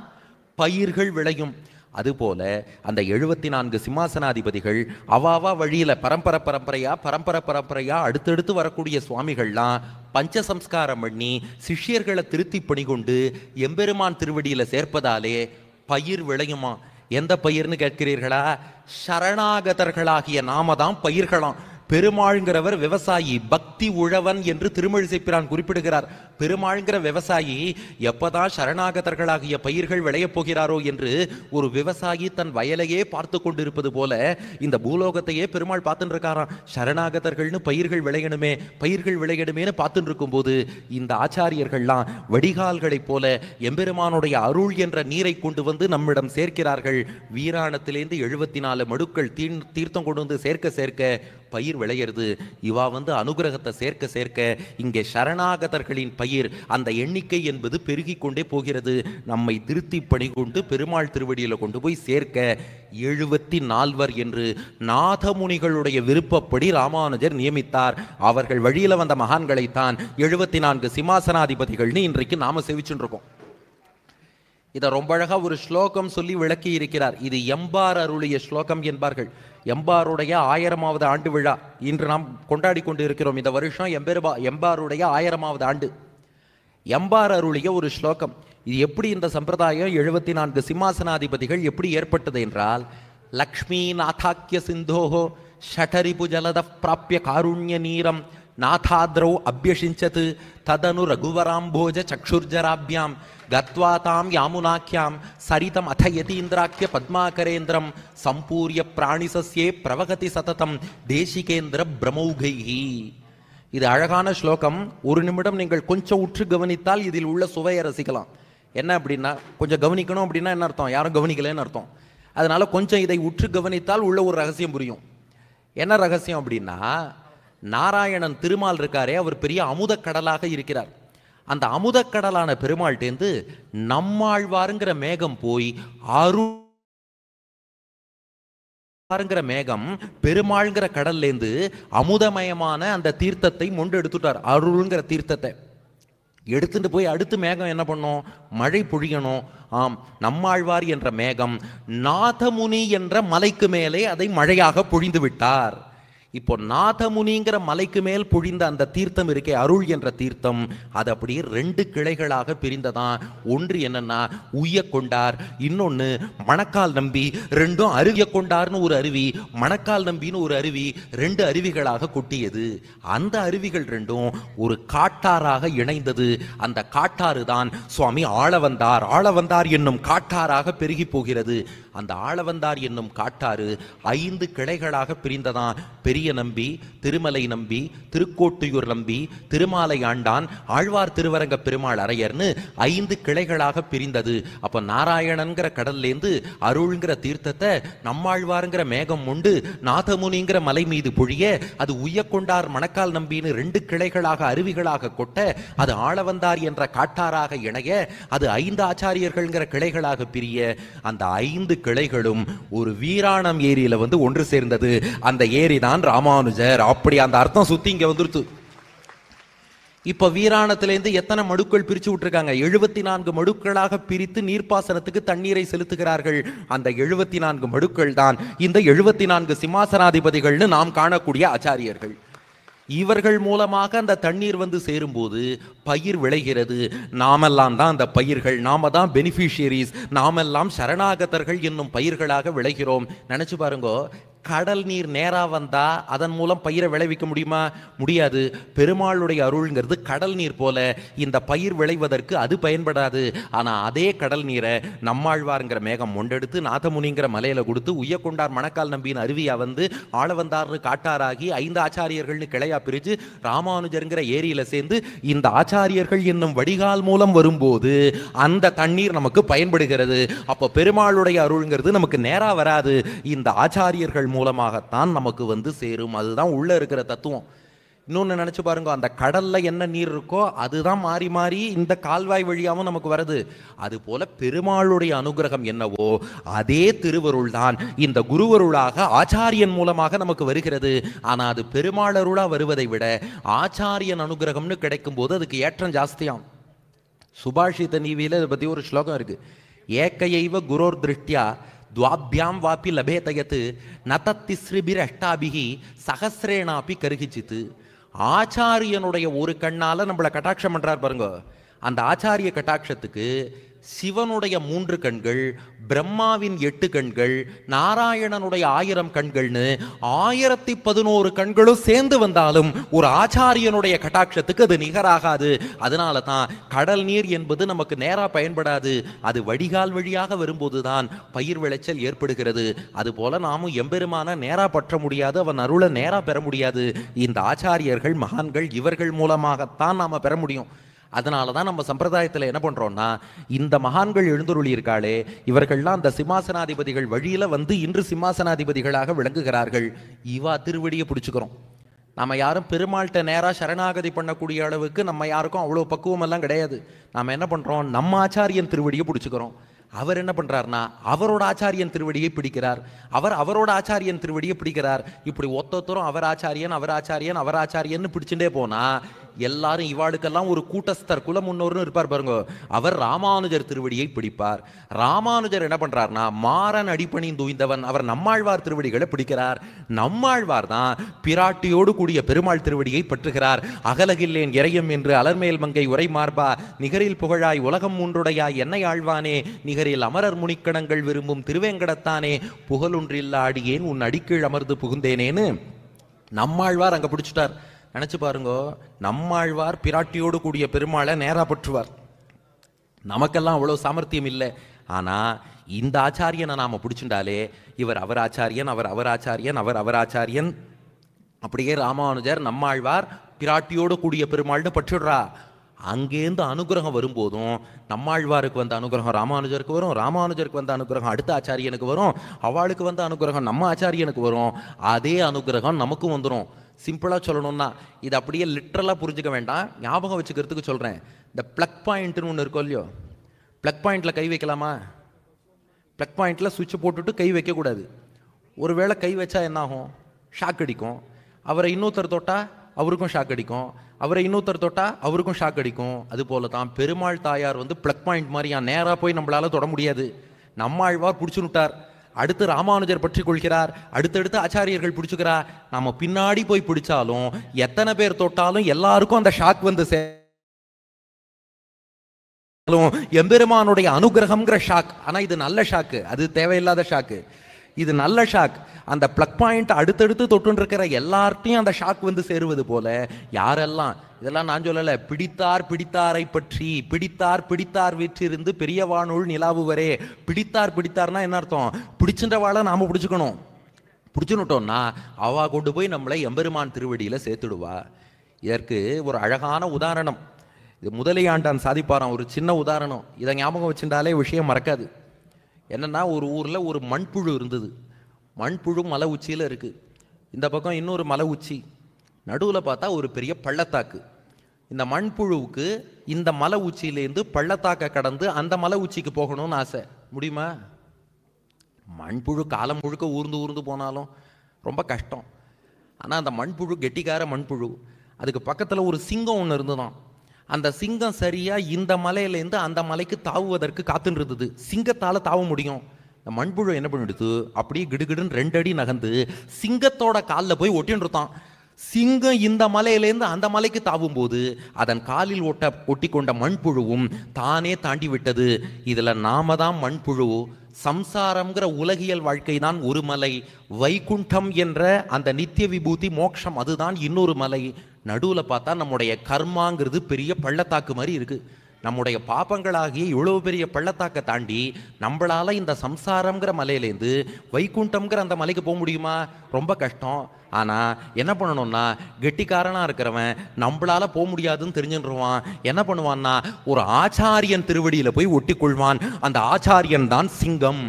பயிர்கள் விளையும். அதுபோல அந்த 74 சிம்மாசனாதிபதிகள் அவாவா வழியில பரம்பரையா அடுத்தடுத்து வரக்கூடிய சுவாமிகள்லாம் பஞ்சசம்ஸ்காரம் பண்ணி சிஷ்யர்களை திருத்தி பணி கொண்டு எம்பெருமான் திருவடியில சேர்ப்பதாலே பயிர் விளையுமா? எந்த பயிர்னு கேட்கிறீர்களா? சரணாகதர்களாகிய நாம தான் பயிர்களாம். பெருமாள்ங்கிறவர் விவசாயி, பக்தி உழவன் என்று திருமழிசைப்பிரான் குறிப்பிடுகிறார். பெருமாள்ங்கிற விவசாயி எப்பதான் சரணாகதர்களாகிய பயிர்கள் விளையப் போகிறாரோ என்று ஒரு விவசாயி தன் வயலையே பார்த்து கொண்டிருப்பது போல இந்த பூலோகத்தையே பெருமாள் பார்த்துட்டு இருக்காராம். சரணாகதர்கள்னு பயிர்கள் விளையணுமேனு பார்த்துட்டு இருக்கும் போது இந்த ஆச்சாரியர்கள்லாம் வடிகால்களைப் போல எம்பெருமானுடைய அருள் என்ற நீரை கொண்டு வந்து நம்மிடம் சேர்க்கிறார்கள். வீராணத்திலேருந்து 74 மடுக்கள் தீர்த்தம் கொண்டு வந்து சேர்க்க பயிர் விளையிறது. இவா வந்து அனுகிரகத்தை சேர்க்க இங்கே சரணாகதர்களின் பயிர் அந்த எண்ணிக்கை என்பது பெருகி கொண்டே போகிறது. நம்மை திருத்தி பணி கொண்டு பெருமாள் திருவடியில கொண்டு போய் சேர்க்க 74 என்று நாதமுனிகளுடைய விருப்பப்படி ராமானுஜர் நியமித்தார். அவர்கள் வழியில வந்த மகான்களைத்தான் 74 சிம்மாசனாதிபதிகள்னு இன்றைக்கு நாம சேவிச்சுட்டு இருக்கோம். இதை ரொம்ப அழகா ஒரு ஸ்லோகம் சொல்லி விளக்கி இருக்கிறார். இது எம்பார் அருளிய ஸ்லோகம் என்பார்கள். எம்பாருடைய 1000வது ஆண்டு விழா இன்று நாம் கொண்டாடி கொண்டு இருக்கிறோம். இந்த வருஷம் எம்பாருடைய 1000வது ஆண்டு. எம்பார் அருளிய ஒரு ஸ்லோகம். இது எப்படி இந்த சம்பிரதாயம் 74 சிம்மாசனாதிபதிகள் எப்படி ஏற்பட்டது என்றால், லக்ஷ்மி நாதாக்கிய சிந்தோஹோ ஷடரிபு ஜலத பிராப்பிய காருண்ய நீரம் நாதாத்ரௌ அபியஷிஞ்சத் ததனு ரகுவராம்போஜ சக்ஷுர்ஜராபியாம் கத்வா தாம் யாமுனாக்கியாம் சரிதம் அத யதீந்திராக்கிய பத்மாகரேந்திரம் சம்பூரிய பிராணிசஸ்யே பிரவகதி சததம் தேசிகேந்திர பிரமௌகைஹி. இது அழகான ஸ்லோகம். ஒரு நிமிடம் நீங்கள் கொஞ்சம் உற்று கவனித்தால் இதில் உள்ள சுவையை ரசிக்கலாம். என்ன அப்படின்னா, கொஞ்சம் கவனிக்கணும் அப்படின்னா என்ன அர்த்தம்? யாரும் கவனிக்கலன்னு அர்த்தம். அதனால கொஞ்சம் இதை உற்று கவனித்தால் உள்ள ஒரு ரகசியம் புரியும். என்ன ரகசியம் அப்படின்னா, நாராயணன் திருமால் இருக்காரே, அவர் பெரிய அமுத கடலாக இருக்கிறார். அந்த அமுத கடலான பெருமாள்டேந்து நம்மாழ்வாருங்கிற மேகம் போய் அருள்ங்கிற மேகம் பெருமாள்ங்கிற கடல்லேருந்து அமுதமயமான அந்த தீர்த்தத்தை மொண்டு எடுத்துட்டார். அருள்ங்கிற தீர்த்தத்தை எடுத்துட்டு போய் அடுத்து மேகம் என்ன பண்ணும்? மழை பொழியணும். ஆம், நம்மாழ்வார் என்ற மேகம் நாதமுனி என்ற மலைக்கு மேலே அதை மழையாக பொழிந்து விட்டார். இப்போ நாதமுனிங்கிற மலைக்கு மேல் பொழிந்த அந்த தீர்த்தம் இருக்கே, அருள் என்ற தீர்த்தம், அது அப்படியே 2 கிளைகளாக பிரிந்ததான். ஒன்று என்னன்னா உய்ய கொண்டார், இன்னொன்னு மணக்கால் நம்பி. ரெண்டும் அருவிய கொண்டார்னு ஒரு அருவி, மணக்கால் நம்பின்னு ஒரு அருவி, 2 அருவிகளாக கொட்டியது. அந்த அருவிகள் 2ம் ஒரு காட்டாறாக இணைந்தது. அந்த காட்டாறு தான் சுவாமி ஆளவந்தார். ஆளவந்தார் என்னும் காட்டாறாக பெருகி போகிறது. அந்த ஆளவந்தார் என்னும் காட்டாறு 5 கிளைகளாக பிரிந்ததான். பெரிய பெரிய நம்பி, திருமலை நம்பி, திருக்கோட்டியூர் நம்பி, திருமாலை ஆண்டான், ஆழ்வார் திருவரங்க பெருமாள் அரையர்னு 5 கிளைகளாக பிரிந்தது. அப்ப நாராயணன்கிற கடல்லேருந்து அருள்ங்கிற தீர்த்தத்தை நம்மாழ்வாருங்கிற மேகம் உண்டு நாதமுனிங்கிற மலை மீது பொழிய அது உய்யக்கொண்டார் மணக்கால் நம்பின்னு 2 கிளைகளாக அருவிகளாக கொட்ட அது ஆளவந்தார் என்ற காட்டாராக இணைய அது 5 ஆச்சாரியர்கள்ங்கிற கிளைகளாக பிரிய அந்த 5 கிளைகளும் ஒரு வீராணம் ஏரியில வந்து ஒன்று சேர்ந்தது. அந்த ஏரி தான் ராமானுஜர். அப்படி அந்த அர்த்தம் சுத்தி இங்க வந்துருத்து. இப்ப வீராணத்திலிருந்து எத்தனை மடுக்கள் பிரிச்சு விட்டுருக்காங்க? 74 மடுக்களாக பிரித்து நீர்ப்பாசனத்துக்கு தண்ணீரை செலுத்துகிறார்கள். அந்த 74 மடுக்கள் தான் இந்த 74 சிம்மாசனாதிபதிகள்னு நாம் காணக்கூடிய ஆச்சாரியர்கள். இவர்கள் மூலமாக அந்த தண்ணீர் வந்து சேரும்போது பயிர் விளைகிறது. நாமெல்லாம் தான் அந்த பயிர்கள், நாம தான் பெனிஃபிஷியரிஸ், நாமெல்லாம் சரணாகதர்கள் என்னும் பயிர்களாக விளைகிறோம். நினைச்சு பாருங்க, கடல் நீர் நேரா வந்தா அதன் மூலம் பயிரை விளைவிக்க முடியுமா? முடியாது. பெருமாளுடைய அருள்ங்கிறது கடல் நீர் போல இந்த பயிர் விளைவதற்கு அது பயன்படாது. ஆனா அதே கடல் நீரை நம்மாழ்வார்ங்கிற மேகம் ஒண்டெடுத்து நாதமுனிங்கிற மலையில கொடுத்து உய்யக்கொண்டார் மணக்கால் நம்பியின் அருவியா வந்து ஆளவந்தார்னு காட்டாராகி 5 ஆச்சாரியர்கள்னு கிளையா பிரிச்சு ராமானுஜருங்கிற ஏரியில சேர்ந்து இந்த ஆச்சாரியர்கள் என்னும் வடிகால் மூலம் வரும்போது அந்த தண்ணீர் நமக்கு பயன்படுகிறது. அப்ப பெருமாளுடைய அருள்ங்கிறது நமக்கு நேரா வராது, இந்த ஆச்சாரியர்கள் மூலமாகத்தான் நமக்கு வந்து சேரும். அதுதான் உள்ள இருக்கிற தத்துவம். இன்னொன்னு நினைச்சு பாருங்க, அந்த கடல்ல என்ன நீர் இருக்கோ அதுதான் மாறி மாறி இந்த கால்வாய் வழியாகவும் நமக்கு வருது. அது போல பெருமாளுடைய அனுகிரகம் என்னவோ அதே திருவருள் தான் இந்த குருவருளாக ஆச்சாரியன் மூலமாக நமக்கு வருகிறது. ஆனா அது பெருமாளருளா வருவதை விட ஆச்சாரியன் அனுகிரகம்னு கிடைக்கும் போது அதுக்கு ஏற்றம் ஜாஸ்தியாம். சுபாஷித நீவியில இதை பத்தி ஒரு ஸ்லோகம் இருக்கு. ஏக்கையைவ குரோர் திருஷ்டியா துவாபியாம் வாப்பி லபேதயத்து நதத்திஸ்ரிபிர் அஷ்டாபிகி சகசிரேனாப்பி கருகிச்சித்து. ஆச்சாரியனுடைய ஒரு கண்ணால நம்மளை கட்டாட்சம் பண்றார் பாருங்க. அந்த ஆச்சாரிய கட்டாட்சத்துக்கு சிவனுடைய 3 கண்கள், பிரம்மாவின் 8 கண்கள், நாராயணனுடைய 1000 கண்கள்னு 1011 கண்களும் சேர்ந்து வந்தாலும் ஒரு ஆச்சாரியனுடைய கட்டாட்சத்துக்கு அது நிகராகாது. அதனால தான் கடல் நீர் என்பது நமக்கு நேரா பயன்படாது. அது வடிகால் வழியாக வரும்போதுதான் பயிர் விளைச்சல் ஏற்படுகிறது. அதுபோல நாமும் எம்பெருமான நேரா பற்ற முடியாது, அவன் அருளை நேரா பெற முடியாது. இந்த ஆச்சாரியர்கள் மகான்கள் இவர்கள் மூலமாகத்தான் நாம பெற முடியும். அதனால தான் நம்ம சம்பிரதாயத்தில் என்ன பண்ணுறோம்னா, இந்த மகான்கள் எழுந்துருளி இருக்காளே இவர்கள்லாம் அந்த சிம்மாசனாதிபதிகள் வழியில் வந்து இன்று சிம்மாசனாதிபதிகளாக விளங்குகிறார்கள். இவா திருவடியை பிடிச்சுக்கிறோம். நம்ம யாரும் பெருமாள்கிட்ட நேராக சரணாகதி பண்ணக்கூடிய அளவுக்கு நம்ம யாருக்கும் அவ்வளோ பக்குவமெல்லாம் கிடையாது. நாம் என்ன பண்ணுறோம், நம்ம ஆச்சாரியன் திருவடியை பிடிச்சுக்கிறோம். அவர் என்ன பண்றாருன்னா அவரோட ஆச்சாரியன் திருவடியை பிடிக்கிறார், அவர் அவரோட ஆச்சாரியன் திருவடியை பிடிக்கிறார். இப்படி ஒத்தொத்தரும் அவர் ஆச்சாரியன் அவர் ஆச்சாரியன் அவர் ஆச்சாரியன் பிடிச்சுட்டே போனா எல்லாரும் இவாளுக்கெல்லாம் ஒரு கூட்டஸ்தர் குல முன்னோர்னு இருப்பார் பாருங்க. அவர் ராமானுஜர் திருவடியை பிடிப்பார். ராமானுஜர் என்ன பண்றார்னா மாறன் அடிப்பணி தூய்ந்தவன், அவர் நம்மாழ்வார் திருவடிகளை பிடிக்கிறார். நம்மாழ்வார் தான் பிராட்டியோடு கூடிய பெருமாள் திருவடியை பற்றுகிறார். அகலகில்லேன் இறையும் என்று அலர்மேல் மங்கை உரை மார்பா நிகரில் புகழாய் உலகம் மூன்றுடையாய் என்னை ஆழ்வானே நிகரில் அமரர் முனிக்கணங்கள் விரும்பும் திருவேங்கடத்தானே புகழொன்றில்லா அடியேன் உன் அடிக்கீழ் அமர்ந்து புகுந்தேனேன்னு நம்மாழ்வார் அங்க பிடிச்சிட்டார். நினைச்சு பாருங்க, நம்மாழ்வார் பிராட்டியோடு கூடிய பெருமாளை நேரா பற்றுவார். நமக்கெல்லாம் அவ்வளவு சாமர்த்தியம் இல்லை. ஆனா இந்த ஆச்சாரியனை நாம பிடிச்சுட்டாலே இவர் அவர் ஆச்சாரியன் அவர் அவர் ஆச்சாரியன் அவர் அவர் ஆச்சாரியன், அப்படியே ராமானுஜர் நம்மாழ்வார் பிராட்டியோடு கூடிய பெருமாள்னு பற்றுடுறா. அங்கேருந்து அனுகிரகம் வரும்போதும் நம்மாழ்வாருக்கு வந்த அனுகிரகம் ராமானுஜருக்கு வரும், ராமானுஜருக்கு வந்த அனுகிரகம் அடுத்த ஆச்சாரியனுக்கு வரும், அவளுக்கு வந்த அனுகிரகம் நம்ம ஆச்சாரியனுக்கு வரும். அதே அனுகிரகம் நமக்கும் வந்துடும். சிம்பிளாக சொல்லணும்னா இது அப்படியே லிட்ரலாக புரிஞ்சுக்க வேண்டாம், ஞாபகம் வச்சுக்கிறதுக்கு சொல்கிறேன். இந்த ப்ளக் பாயிண்ட்னு ஒன்று இருக்கோ இல்லையோ, ப்ளக் பாயிண்டில் கை வைக்கலாமா? ப்ளக் பாயிண்டில் சுவிட்சை போட்டுட்டு கை வைக்கக்கூடாது. ஒருவேளை கை வச்சா என்னாகும்? ஷாக் அடிக்கும். அவரை இன்னொருத்தர் தொட்டால் அவருக்கும் ஷாக் அடிக்கும், அவரை இன்னொருத்தர் தொட்டா அவருக்கும் ஷாக் அடிக்கும். அது போல தான் பெருமாள் தாயார் வந்து ப்ளக் பாயிண்ட் மாதிரியா நேராக போய் நம்மளால தொட முடியாது. நம்மாழ்வார் பிடிச்சு விட்டார், அடுத்து ராமானுஜர் பற்றி கொள்கிறார், அடுத்தடுத்து ஆச்சாரியர்கள் பிடிச்சுக்கிறார். நம்ம பின்னாடி போய் பிடிச்சாலும் எத்தனை பேர் தொட்டாலும் எல்லாருக்கும் அந்த ஷாக் வந்து எம்பெருமானுடைய அனுகிரகம்ங்கிற ஷாக். ஆனா இது நல்ல ஷாக்கு, அது தேவையில்லாத ஷாக்கு. இது நல்ல ஷாக். அந்த பிளக் பாயிண்ட் அடுத்தடுத்து தொட்டு இருக்கிற எல்லார்ட்டையும் அந்த ஷாக் வந்து சேருவது போல யாரெல்லாம், இதெல்லாம் நான் சொல்லல, பிடித்தார் பிடித்தாரை பற்றி, பிடித்தார் பிடித்தார் வீற்றிருந்து பெரியவானுள் நிலாவு வரே. பிடித்தார் பிடித்தார்னா என்ன அர்த்தம்? பிடிச்சின்றவாளை நாம பிடிச்சுக்கணும். பிடிச்சுனுட்டோம்னா அவ கொண்டு போய் நம்மளை எம்பெருமான் திருவடியில் சேர்த்துடுவா. இதற்கு ஒரு அழகான உதாரணம், இது முதலியாண்டான் சாதிப்பாராம். ஒரு சின்ன உதாரணம், இதை ஞாபகம் வச்சுட்டாலே விஷயம் மறக்காது. என்னன்னா, ஒரு ஊரில் ஒரு மண்புழு இருந்தது. மண்புழு மலை உச்சியில் இருக்குது. இந்த பக்கம் இன்னொரு மலை உச்சி, நடுவில் பார்த்தா ஒரு பெரிய பள்ளத்தாக்கு. இந்த மண்புழுவுக்கு இந்த மலை உச்சியிலேருந்து பள்ளத்தாக்கை கடந்து அந்த மலை உச்சிக்கு போகணும்னு ஆசை. முடியுமா? மண்புழு காலம் முழுக்க ஊர்ந்து ஊர்ந்து போனாலும் ரொம்ப கஷ்டம். ஆனால் அந்த மண்புழு கெட்டிக்கார மண்புழு. அதுக்கு பக்கத்தில் ஒரு சிங்கம் ஒன்று இருந்துதான். அந்த சிங்கம் சரியாக இந்த மலையிலேருந்து அந்த மலைக்கு தாவுவதற்கு காத்துன்னு இருந்தது. சிங்கத்தால் தாவ முடியும். இந்த மண்புழு என்ன பண்ணிடுது, அப்படியே கிடுகிடுன்னு 2 அடி நகர்ந்து சிங்கத்தோட காலில் போய் ஒட்டின்றுத்தான். சிங்கம் இந்த மலையிலேருந்து அந்த மலைக்கு தாவும் போது அதன் காலில் ஒட்டி கொண்ட மண்புழுவும் தானே தாண்டி விட்டது. இதில் நாம தான் மண்புழு. சம்சாரம்ங்கிற உலகியல் வாழ்க்கை தான் ஒரு மலை, வைகுண்டம் என்ற அந்த நித்திய விபூதி மோட்சம் அதுதான் இன்னொரு மலை. நடுவில் பார்த்தா நம்முடைய கர்மாங்கிறது பெரிய பள்ளத்தாக்கு மாதிரி இருக்கு. நம்முடைய பாப்பங்களாகிய இவ்வளவு பெரிய பள்ளத்தாக்கை தாண்டி நம்மளால இந்த சம்சாரம்ங்கிற மலையிலேருந்து வைகுண்டம்ங்கிற அந்த மலைக்கு போக முடியுமா? ரொம்ப கஷ்டம். ஆனால் என்ன பண்ணணும்னா, கெட்டிக்காரனாக இருக்கிறவன் நம்மளால போக முடியாதுன்னு தெரிஞ்சுருவான். என்ன பண்ணுவான்னா, ஒரு ஆச்சாரியன் திருவடியில் போய் ஒட்டி கொள்வான். அந்த ஆச்சாரியன் தான் சிங்கம்.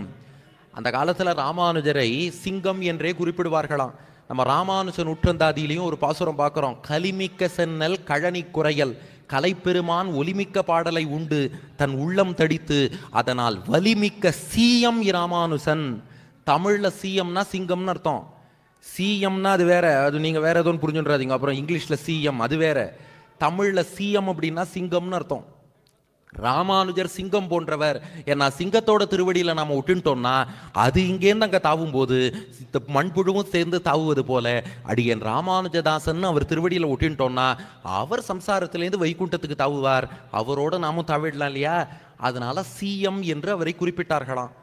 அந்த காலத்தில் ராமானுஜரை சிங்கம் என்றே குறிப்பிடுவார்களாம். நம்ம ராமானுஜன் உற்றந்தாதியிலையும் ஒரு பாசுரம் பார்க்குறோம். கலிமிக்க சென்னல் கழனி குறையல், கலைப்பெருமான் ஒலிமிக்க பாடலை உண்டு தன் உள்ளம் தடித்து, அதனால் வலிமிக்க சீயம் இராமானுசன். தமிழில் சீயம்னா சிங்கம்னு அர்த்தம். சிஎம்னா அது வேற, அது நீங்கள் வேற எதுவும் புரிஞ்சுன்றாதீங்க. அப்புறம் இங்கிலீஷில் சிஎம் அது வேற. தமிழில் சிஎம் அப்படின்னா சிங்கம்னு அர்த்தம். ராமானுஜர் சிங்கம் போன்றவர். ஏன்னா சிங்கத்தோட திருவடியில் நாம் விட்டுட்டோம்னா அது இங்கேருந்து அங்கே தாவும் போது மண்புழுவும் சேர்ந்து தாவுவது போல அடியன் ராமானுஜதாசன் அவர் திருவடியில் விட்டுட்டோம்னா அவர் சம்சாரத்திலேருந்து வைகுண்டத்துக்கு தாவுவார். அவரோட நாமும் தாவிடலாம் இல்லையா? அதனால சிஎம் என்று அவரை குறிப்பிட்டார்களாம்.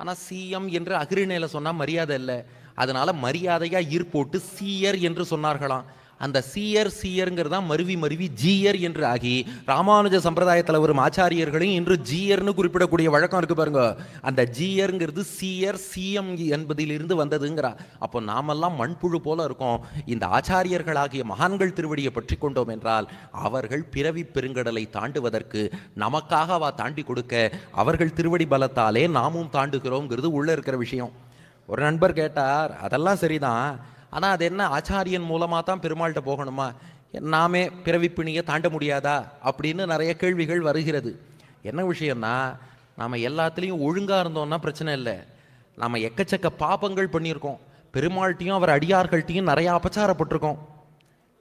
ஆனால் சிஎம் என்று அகிரிணையில் சொன்னால் மரியாதை இல்லை. அதனால மரியாதையாக ஈர்ப்போட்டு சீயர் என்று சொன்னார்களாம். அந்த சீயர்ங்கிறது தான் மருவி மருவி ஜீயர் என்று ஆகி ராமானுஜ சம்பிரதாயத்தில் வரும் ஆச்சாரியர்களையும் இன்று ஜீயர்னு குறிப்பிடக்கூடிய வழக்கம் இருக்கு பாருங்க. அந்த ஜீயர்ங்கிறது சீயர் சிஎம் என்பதிலிருந்து வந்ததுங்கிறா. அப்போ நாமெல்லாம் மண்புழு போல இருக்கோம். இந்த ஆச்சாரியர்களாகிய மகான்கள் திருவடியை பற்றி கொண்டோம் என்றால் அவர்கள் பிறவி பெருங்கடலை தாண்டுவதற்கு நமக்காக அவ தாண்டி கொடுக்க அவர்கள் திருவடி பலத்தாலே நாமும் தாண்டுகிறோங்கிறது உள்ள இருக்கிற விஷயம். ஒரு நண்பர் கேட்டார், அதெல்லாம் சரிதான், ஆனால் அது என்ன ஆச்சாரியன் மூலமாக தான் பெருமாள்கிட்ட போகணுமா, நாமே பிறவிப்பிணியை தாண்ட முடியாதா அப்படின்னு நிறைய கேள்விகள் வருகிறது. என்ன விஷயம்னா, நாம் எல்லாத்துலேயும் ஒழுங்காக இருந்தோம்னா பிரச்சனை இல்லை. நாம் எக்கச்சக்க பாபங்கள் பண்ணியிருக்கோம். பெருமாள்கிட்டையும் அவர் அடியார்கள்ட்டையும் நிறையா அபச்சாரப்பட்டிருக்கோம்.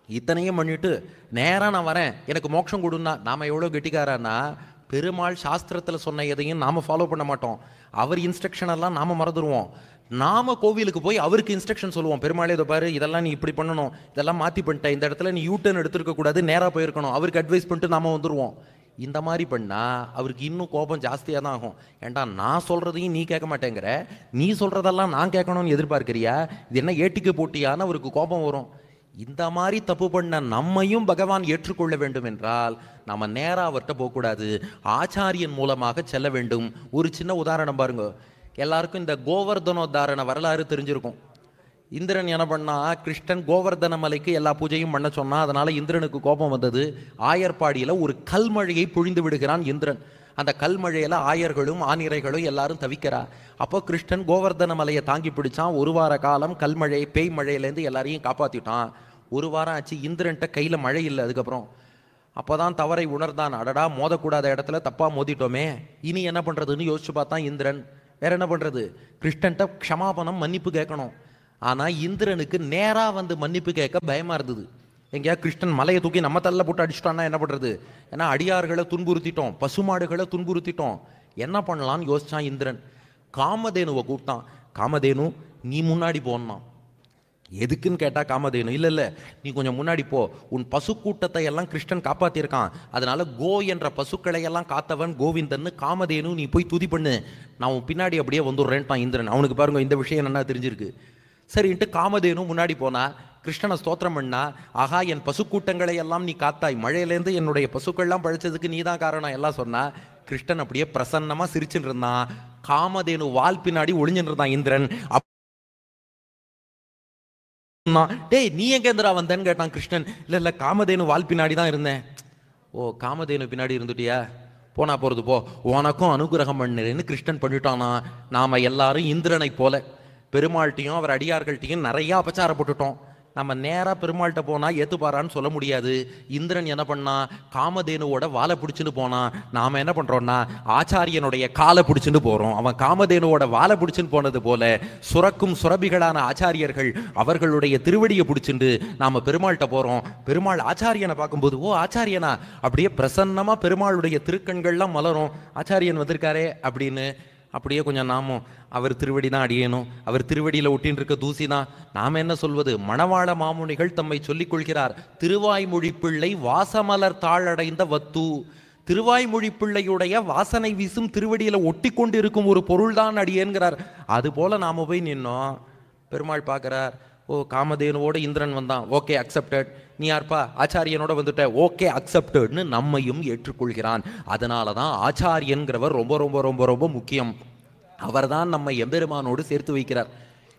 இத்தனையும் பண்ணிட்டு நேராக நான் வரேன் எனக்கு மோட்சம் கொடுன்னா நாம் எவ்வளோ கெட்டிக்காரான்னா, பெருமாள் சாஸ்திரத்தில் சொன்ன எதையும் நாம் ஃபாலோ பண்ண மாட்டோம். அவர் இன்ஸ்ட்ரக்ஷன் எல்லாம் நாம் மறந்துடுவோம். நாம கோவிலுக்கு போய் அவருக்கு இன்ஸ்ட்ரக்ஷன் சொல்லுவோம். பெருமாளே இதை பாரு, இதெல்லாம் நீ இப்படி பண்ணணும், இதெல்லாம் மாற்றி பண்ணிட்டேன், இந்த இடத்துல நீ யூட்டர்ன் எடுத்துருக்க கூடாது, நேராக போயிருக்கணும், அவருக்கு அட்வைஸ் பண்ணிட்டு நாம வந்துடுவோம். இந்த மாதிரி பண்ணால் அவருக்கு இன்னும் கோபம் ஜாஸ்தியாக தான் ஆகும். ஏண்டா நான் சொல்கிறதையும் நீ கேட்க மாட்டேங்கிற, நீ சொல்கிறதெல்லாம் நான் கேட்கணும்னு எதிர்பார்க்கிறியா, இது என்ன ஏட்டிக்கு போட்டியான்னு அவருக்கு கோபம் வரும். இந்த மாதிரி தப்பு பண்ண நம்மையும் பகவான் ஏற்றுக்கொள்ள வேண்டும் என்றால் நம்ம நேராக அவர்கிட்ட போகக்கூடாது, ஆச்சாரியன் மூலமாக செல்ல வேண்டும். ஒரு சின்ன உதாரணம் பாருங்க. எல்லாருக்கும் இந்த கோவர்தனோத்தாரண வரலாறு தெரிஞ்சிருக்கும். இந்திரன் என்ன பண்ணா, கிருஷ்ணன் கோவர்தன மலைக்கு எல்லா பூஜையும் பண்ண சொன்னா. அதனால இந்திரனுக்கு கோபம் வந்தது. ஆயர்பாடியில் ஒரு கல்மழையை பொழிந்து விடுகிறான் இந்திரன். அந்த கல்மழையில ஆயர்களும் ஆனிரைகளும் எல்லாரும் தவிக்கிறா. அப்போ கிருஷ்ணன் கோவர்தன மலையை தாங்கி பிடிச்சான். 1 வார காலம் கல்மழை பேய் மழையிலேருந்து எல்லாரையும் காப்பாற்றிட்டான். 1 வாரம் ஆச்சு, இந்திரன்ட்ட கையில் மழை இல்லை. அதுக்கப்புறம் அப்போதான் தவறை உணர்ந்தான். அடடா, மோதக்கூடாத இடத்துல தப்பாக மோதிட்டோமே, இனி என்ன பண்ணுறதுன்னு யோசிச்சு பார்த்தான் இந்திரன். வேற என்ன பண்ணுறது, கிருஷ்ணன்ட்ட க்ஷமாபணம் மன்னிப்பு கேட்கணும். ஆனால் இந்திரனுக்கு நேராக வந்து மன்னிப்பு கேட்க பயமாக இருந்தது. எங்கேயா கிருஷ்ணன் மலையை தூக்கி நம்ம தள்ள போட்டு அடிச்சிட்டான்னா என்ன பண்ணுறது, ஏன்னா அடியார்களை துன்புறுத்திட்டோம், பசுமாடுகளை துன்புறுத்திட்டோம், என்ன பண்ணலான்னு யோசிச்சான் இந்திரன். காமதேனுவை கூப்பிட்டான். காமதேனு நீ முன்னாடி போனான். எதுக்குன்னு கேட்டால் காமதேனு இல்லை நீ கொஞ்சம் முன்னாடி போ, உன் பசு கூட்டத்தை எல்லாம் கிருஷ்ணன் காப்பாற்றியிருக்கான், அதனால கோ என்ற பசுக்களை எல்லாம் காத்தவன் கோவிந்தன்னு காமதேனு நீ போய் துதி பண்ணு, நான் உன் பின்னாடி அப்படியே வந்துடுறேன்ட்டான் இந்திரன். அவனுக்கு பாருங்க இந்த விஷயம் என்ன தெரிஞ்சிருக்கு. சரின்ட்டு காமதேனு முன்னாடி போனா, கிருஷ்ணனை ஸ்தோத்திரம் பண்ணா. ஆகா, என் பசுக்கூட்டங்களை எல்லாம் நீ காத்தாய், மழையிலேருந்து என்னுடைய பசுக்கள்லாம் பழிச்சதுக்கு நீ தான் காரணம் எல்லாம் சொன்னா. கிருஷ்ணன் அப்படியே பிரசன்னமாக சிரிச்சுட்டு இருந்தான். காமதேனு வால் பின்னாடி ஒளிஞ்சுட்டு இருந்தான் இந்திரன். டேய் நீ எங்கேந்திரா வந்தேன்னு கேட்டான் கிருஷ்ணன். இல்லை காமதேனு வால் பின்னாடி தான் இருந்தேன். ஓ காமதேனு பின்னாடி இருந்துட்டியா, போனா போறது போ, உனக்கும் அனுகிரகம் பண்ணுறேன்னு கிருஷ்ணன் பண்ணிட்டானா. நாம எல்லாரும் இந்திரனை போல பெருமாள்கிட்டையும் அவர் அடியார்கள்ட்டையும் நிறைய அபச்சாரப்பட்டுட்டோம். நம்ம நேராக பெருமாள்கிட்ட போனால் ஏற்றுப்பாரான்னு சொல்ல முடியாது. இந்திரன் என்ன பண்ணா, காமதேனுவோட வாழை பிடிச்சின்னு போனான். நாம் என்ன பண்ணுறோன்னா ஆச்சாரியனுடைய காலை பிடிச்சின்னு போகிறோம். அவன் காமதேனுவோட வாழை பிடிச்சின்னு போனது போல சுரக்கும் சுரபிகளான ஆச்சாரியர்கள் அவர்களுடைய திருவடியை பிடிச்சிட்டு நாம் பெருமாள்கிட்ட போகிறோம். பெருமாள் ஆச்சாரியனை பார்க்கும்போது ஓ ஆச்சாரியனா, அப்படியே பிரசன்னமாக பெருமாளுடைய திருக்கண்கள்லாம் மலரும். ஆச்சாரியன் வந்திருக்காரே அப்படின்னு அப்படியே கொஞ்சம் நாமும் அவர் திருவடி தான் அடியணும், அவர் திருவடியில் ஒட்டின்னு இருக்க தூசி தான். நாம் என்ன சொல்வது, மணவாள மாமுனிகள் தம்மை சொல்லிக் கொள்கிறார். திருவாய்மொழி பிள்ளை வாசமலர் தாழடைந்த வத்து. திருவாய்மொழி பிள்ளையுடைய வாசனை வீசும் திருவடியில் ஒட்டி கொண்டு இருக்கும் ஒரு பொருள் தான் அடியேங்கிறார். அதுபோல் நாம் போய் நின்னோம். பெருமாள் பார்க்குறார், ஓ காமதேனுவோட இந்திரன் வந்தான், ஓகே அக்செப்டட். நீ யார்ப்பா, ஆச்சாரியனோட வந்துட்ட, ஓகே அக்செப்டட்னு நம்மையும் ஏற்றுக்கொள்கிறான். அதனால தான் ஆச்சாரியன்கிறவர் ரொம்ப ரொம்ப ரொம்ப ரொம்ப முக்கியம். அவர் தான் நம்ம எம்பெருமானோடு சேர்த்து வைக்கிறார்.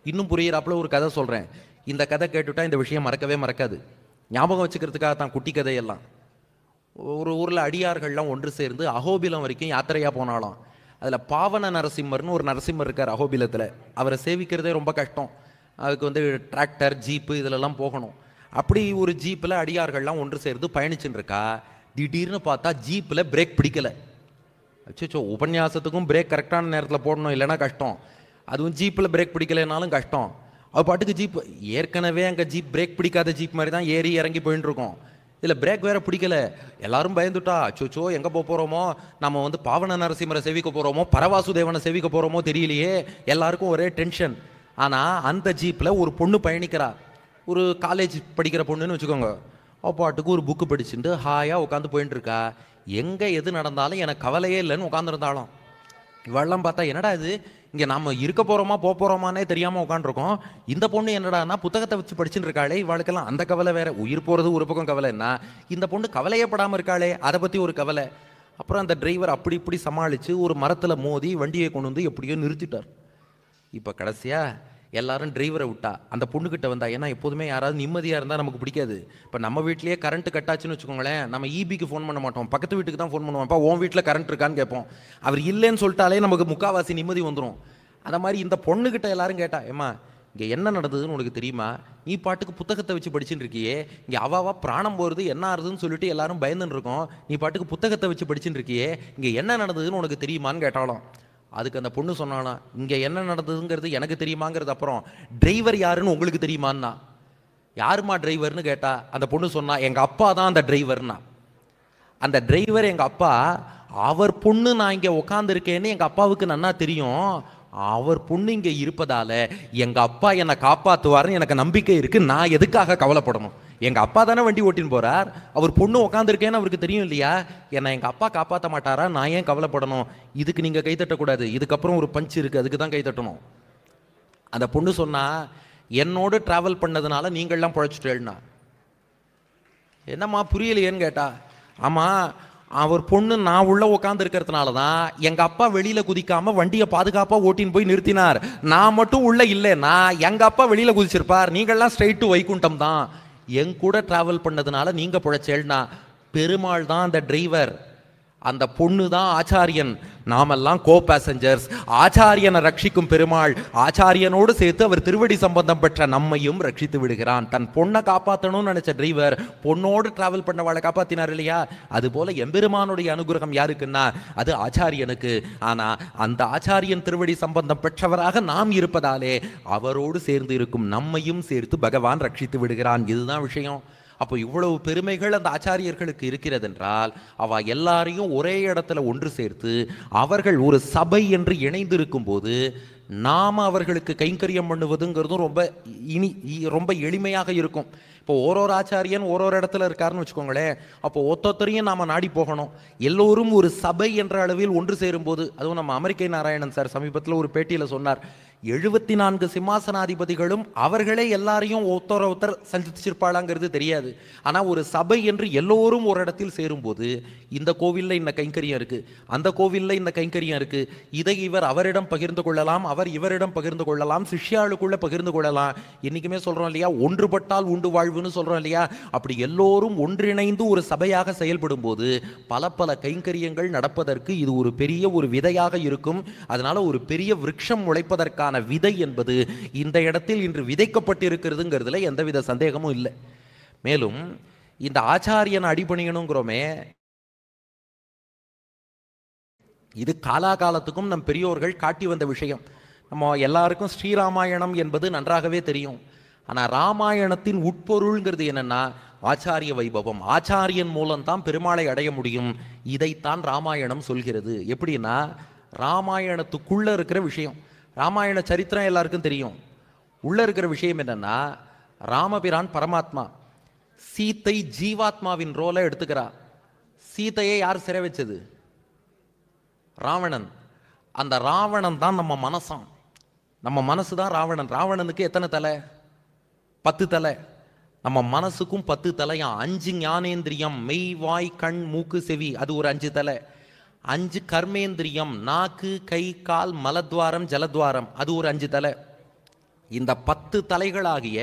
இன்னும் புரியிறாப்புல ஒரு கதை சொல்கிறேன். இந்த கதை கேட்டுவிட்டா இந்த விஷயம் மறக்கவே மறக்காது. ஞாபகம் வச்சுக்கிறதுக்காக தான் குட்டி கதையெல்லாம். ஒரு ஊரில் அடியார்கள்லாம் ஒன்று சேர்ந்து அகோபிலம் வரைக்கும் யாத்திரையாக போனாலும், அதில் பாவன நரசிம்மர்னு ஒரு நரசிம்மர் இருக்கார் அகோபிலத்தில். அவரை சேவிக்கிறதே ரொம்ப கஷ்டம். அதுக்கு டிராக்டர் ஜீப்பு இதிலெல்லாம் போகணும். அப்படி ஒரு ஜீப்பில் அடியார்கள்லாம் ஒன்று சேர்ந்து பயணிச்சுன்னு இருக்கா. திடீர்னு பார்த்தா ஜீப்பில் பிரேக் பிடிக்கலை. அச்சோ, உபன்யாசத்துக்கும் பிரேக் கரெக்டான நேரத்தில் போடணும், இல்லைன்னா கஷ்டம். அதுவும் ஜீப்பில் பிரேக் பிடிக்கலைனாலும் கஷ்டம். அது பாட்டுக்கு ஜீப் ஏற்கனவே அங்கே ஜீப் பிரேக் பிடிக்காத ஜீப் மாதிரி தான் ஏறி இறங்கி போயின்னு இருக்கோம். இதில் பிரேக் வேறு பிடிக்கலை. எல்லாரும் பயந்துட்டா, அச்சோ எங்கே போக போகிறோமோ, நம்ம பாவன நரசிம்மரை சேவிக்க போகிறோமோ பரவாசுதேவனை சேவிக்க போகிறோமோ தெரியலையே. எல்லாருக்கும் ஒரே டென்ஷன். ஆனால் அந்த ஜீப்பில் ஒரு பொண்ணு பயணிக்கிறா. ஒரு காலேஜ் படிக்கிற பொண்ணுன்னு வச்சுக்கோங்க. பாட்டுக்கு ஒரு புக்கு படிச்சுட்டு ஹாயாக உட்காந்து போயின்னு இருக்கா. எங்கே எது நடந்தாலும் எனக்கு கவலையே இல்லைன்னு உட்காந்துருந்தாலும், இவெல்லாம் பார்த்தா என்னடா இது, இங்கே நம்ம இருக்க போகிறோமா போக போகிறோமானே தெரியாமல் உட்காந்துருக்கோம். இந்த பொண்ணு என்னடானா புத்தகத்தை வச்சு படிச்சுட்டு இருக்காளே, இவளுக்கெல்லாம் அந்த கவலை வேற. உயிர் போகிறது ஒரு பக்கம் கவலைன்னா, இந்த பொண்ணு கவலையே படாமல் இருக்காளே அதை பற்றி ஒரு கவலை. அப்புறம் அந்த டிரைவர் அப்படி இப்படி சமாளித்து ஒரு மரத்தில் மோதி வண்டியை கொண்டு வந்து எப்படியோ நிறுத்திட்டார். இப்போ கடைசியாக எல்லாரும் டிரைவரை விட்டா அந்த பொண்ணுக்கிட்ட வந்தா. ஏன்னா எப்போதுமே யாராவது நிம்மதியாக இருந்தால் நமக்கு பிடிக்காது. இப்போ நம்ம வீட்லேயே கரண்ட்டு கட்டாச்சுன்னு வச்சுக்கோங்களேன், நம்ம ஈபிக்கு ஃபோன் பண்ண மாட்டோம், பக்கத்து வீட்டுக்கு தான் ஃபோன் பண்ணுவோம். அப்போ உன் வீட்டில் கரண்ட் இருக்கான்னு கேட்போம். அவர் இல்லைன்னு சொல்லிட்டாலே நமக்கு முக்கால்வாசி நிம்மதி வந்துடும். அந்த மாதிரி இந்த பொண்ணுக்கிட்ட எல்லாரும் கேட்டா, ஏம்மா இங்கே என்ன நடந்ததுன்னு உனக்கு தெரியுமா, நீ பாட்டுக்கு புத்தகத்தை வச்சு படிச்சுட்டு இருக்கியே, இங்கே அவாவா பிராணம் போகிறது என்ன ஆறுதுன்னு சொல்லிட்டு எல்லாரும் பயந்துன்னு இருக்கோம், நீ பாட்டுக்கு புத்தகத்தை வச்சு படிச்சுட்டு இருக்கியே, இங்கே என்ன நடந்ததுன்னு உனக்கு தெரியுமான்னு கேட்டாலும். அதுக்கு அந்த பொண்ணு சொன்னாலாம், இங்கே என்ன நடந்ததுங்கிறது எனக்கு தெரியுமாங்கிறது அப்புறம், டிரைவர் யாருன்னு உங்களுக்கு தெரியுமான்னா. யாருமா டிரைவர்னு கேட்டா அந்த பொண்ணு சொன்னா, எங்கள் அப்பா தான் அந்த டிரைவர்னா. அந்த டிரைவர் எங்கள் அப்பா. அவர் பொண்ணு நான் இங்கே உட்காந்துருக்கேன்னு எங்கள் அப்பாவுக்கு நன்னா தெரியும். அவர் பொண்ணு இங்கே இருப்பதால எங்கள் அப்பா என்னை காப்பாற்றுவார்னு எனக்கு நம்பிக்கை இருக்குது. நான் எதுக்காக கவலைப்படணும்? எங்கள் அப்பா தானே வண்டி ஓட்டின்னு போகிறார். அவர் பொண்ணு உட்காந்துருக்கேன்னு அவருக்கு தெரியும் இல்லையா? என்னை எங்கள் அப்பா காப்பாற்ற மாட்டாரா? நான் ஏன் கவலைப்படணும்? இதுக்கு நீங்கள் கைத்தட்டக்கூடாது. இதுக்கப்புறம் ஒரு பஞ்ச் இருக்குது, அதுக்கு தான் கைத்தட்டணும். அந்த பொண்ணு சொன்னா, என்னோடு ட்ராவல் பண்ணதுனால நீங்கள்லாம் பழைச்சிட்டேன்னா. என்னம்மா புரியலையேன்னு கேட்டா, ஆமாம் அவர் பொண்ணு நான் உள்ள உட்காந்து இருக்கிறதுனால தான் எங்கள் அப்பா வெளியில் குதிக்காமல் வண்டியை பாதுகாப்பாக ஓட்டின்னு போய் நிறுத்தினார். நான் மட்டும் உள்ள இல்லைன்னா எங்கள் அப்பா வெளியில் குதிச்சிருப்பார். நீங்கள்லாம் ஸ்ட்ரைட் டு வைகுண்டம் தான். என் கூட ட்ராவல் பண்ணதுனால நீங்கள் பிழைச்சேன்னா. பெருமாள் தான் அந்த டிரைவர், அந்த பொண்ணு தான் ஆச்சாரியன், நாமெல்லாம் கோ பேசஞ்சர்ஸ். ஆச்சாரியனை ரட்சிக்கும் பெருமாள் ஆச்சாரியனோடு சேர்த்து அவர் திருவடி சம்பந்தம் பெற்ற நம்மையும் ரட்சித்து விடுகிறான். தன் பொண்ணை காப்பாற்றணும்னு நினைச்ச டிரைவர் பொண்ணோடு டிராவல் பண்ணவாளை காப்பாற்றினார் இல்லையா? அதுபோல எம்பெருமானுடைய அனுகிரகம் யாருக்குன்னா அது ஆச்சாரியனுக்கு. ஆனால் அந்த ஆச்சாரியன் திருவடி சம்பந்தம் பெற்றவராக நாம் இருப்பதாலே அவரோடு சேர்ந்து இருக்கும் நம்மையும் சேர்த்து பகவான் ரட்சித்து விடுகிறான். இதுதான் விஷயம். அப்போ இவ்வளவு பெருமைகள் அந்த ஆச்சாரியர்களுக்கு இருக்கிறது என்றால், அவ எல்லாரையும் ஒரே இடத்துல ஒன்று சேர்த்து அவர்கள் ஒரு சபை என்று இணைந்து இருக்கும் போது நாம் அவர்களுக்கு கைங்கரியம் பண்ணுவதுங்கிறதும் ரொம்ப எளிமையாக இருக்கும். இப்போ ஒரு ஆச்சாரியன் ஒரு இடத்துல இருக்காருன்னு வச்சுக்கோங்களேன், அப்போ ஒத்தொத்தரையும் நாம் நாடி போகணும். எல்லோரும் ஒரு சபை என்ற அளவில் ஒன்று சேரும்போது, அதுவும் நம்ம அமெரிக்கை நாராயணன் சார் சமீபத்தில் ஒரு பேட்டியில் சொன்னார், 74 சிம்மாசனாதிபதிகளும் அவர்களே எல்லாரையும் ஒருத்தர் சந்திச்சிருப்பாளாங்கிறது தெரியாது. ஆனால் ஒரு சபை என்று எல்லோரும் ஒரு இடத்தில் சேரும்போது இந்த கோவிலில் இந்த கைங்கரியம் இருக்குது, அந்த கோவிலில் இந்த கைங்கரியம் இருக்குது, இதை இவர் அவரிடம் பகிர்ந்து கொள்ளலாம், அவர் இவரிடம் பகிர்ந்து கொள்ளலாம், சிஷ்யாளுக்குள்ளே பகிர்ந்து கொள்ளலாம். என்றைக்குமே சொல்கிறோம் இல்லையா, ஒன்றுபட்டால் உண்டு வாழ்வுன்னு சொல்கிறோம் இல்லையா. அப்படி எல்லோரும் ஒன்றிணைந்து ஒரு சபையாக செயல்படும் போது பல பல கைங்கரியங்கள் நடப்பதற்கு இது ஒரு பெரிய ஒரு விதையாக இருக்கும். அதனால ஒரு பெரிய விருட்சம் முளைப்பதற்கான விதை என்பது இந்த இடத்தில் இன்று விதைக்கப்பட்டிருக்கிறதுங்கிறதுல எந்தவித சந்தேகமும் இல்லை. மேலும் இந்த ஆச்சாரியன் அடிபணியணுங்கிறோமே, இது காலாகாலத்துக்கும் நம் பெரியோர்கள் காட்டி வந்த விஷயம். நம்ம எல்லாருக்கும் ஸ்ரீராமாயணம் என்பது நன்றாகவே தெரியும். ஆனால் ராமாயணத்தின் உட்பொருள்ங்கிறது என்னன்னா ஆச்சாரிய வைபவம். ஆச்சாரியன் மூலம்தான் பெருமாளை அடைய முடியும். இதைத்தான் ராமாயணம் சொல்கிறது. எப்படின்னா, ராமாயணத்துக்குள்ள இருக்கிற விஷயம், ராமாயண சரித்திரம் எல்லாருக்கும் தெரியும். உள்ள இருக்கிற விஷயம் என்னன்னா, ராமபிரான் பரமாத்மா, சீத்தை ஜீவாத்மாவின் ரோலை எடுத்துக்கிறா. சீத்தையை யார் சிறை வச்சது? ராவணன். அந்த ராவணன் தான் நம்ம மனசாம். நம்ம மனசு தான் ராவணன். ராவணனுக்கு எத்தனை தலை? 10 தலை. நம்ம மனசுக்கும் 10 தலையாம். 5 ஞானேந்திரியம், மெய் வாய் கண் மூக்கு செவி, அது ஒரு 5 தலை. 5 கர்மேந்திரியம், நாக்கு கை கால் மலத்வாரம் ஜலத்வாரம், அது ஒரு 5 தலை. இந்த 10 தலைகளாகிய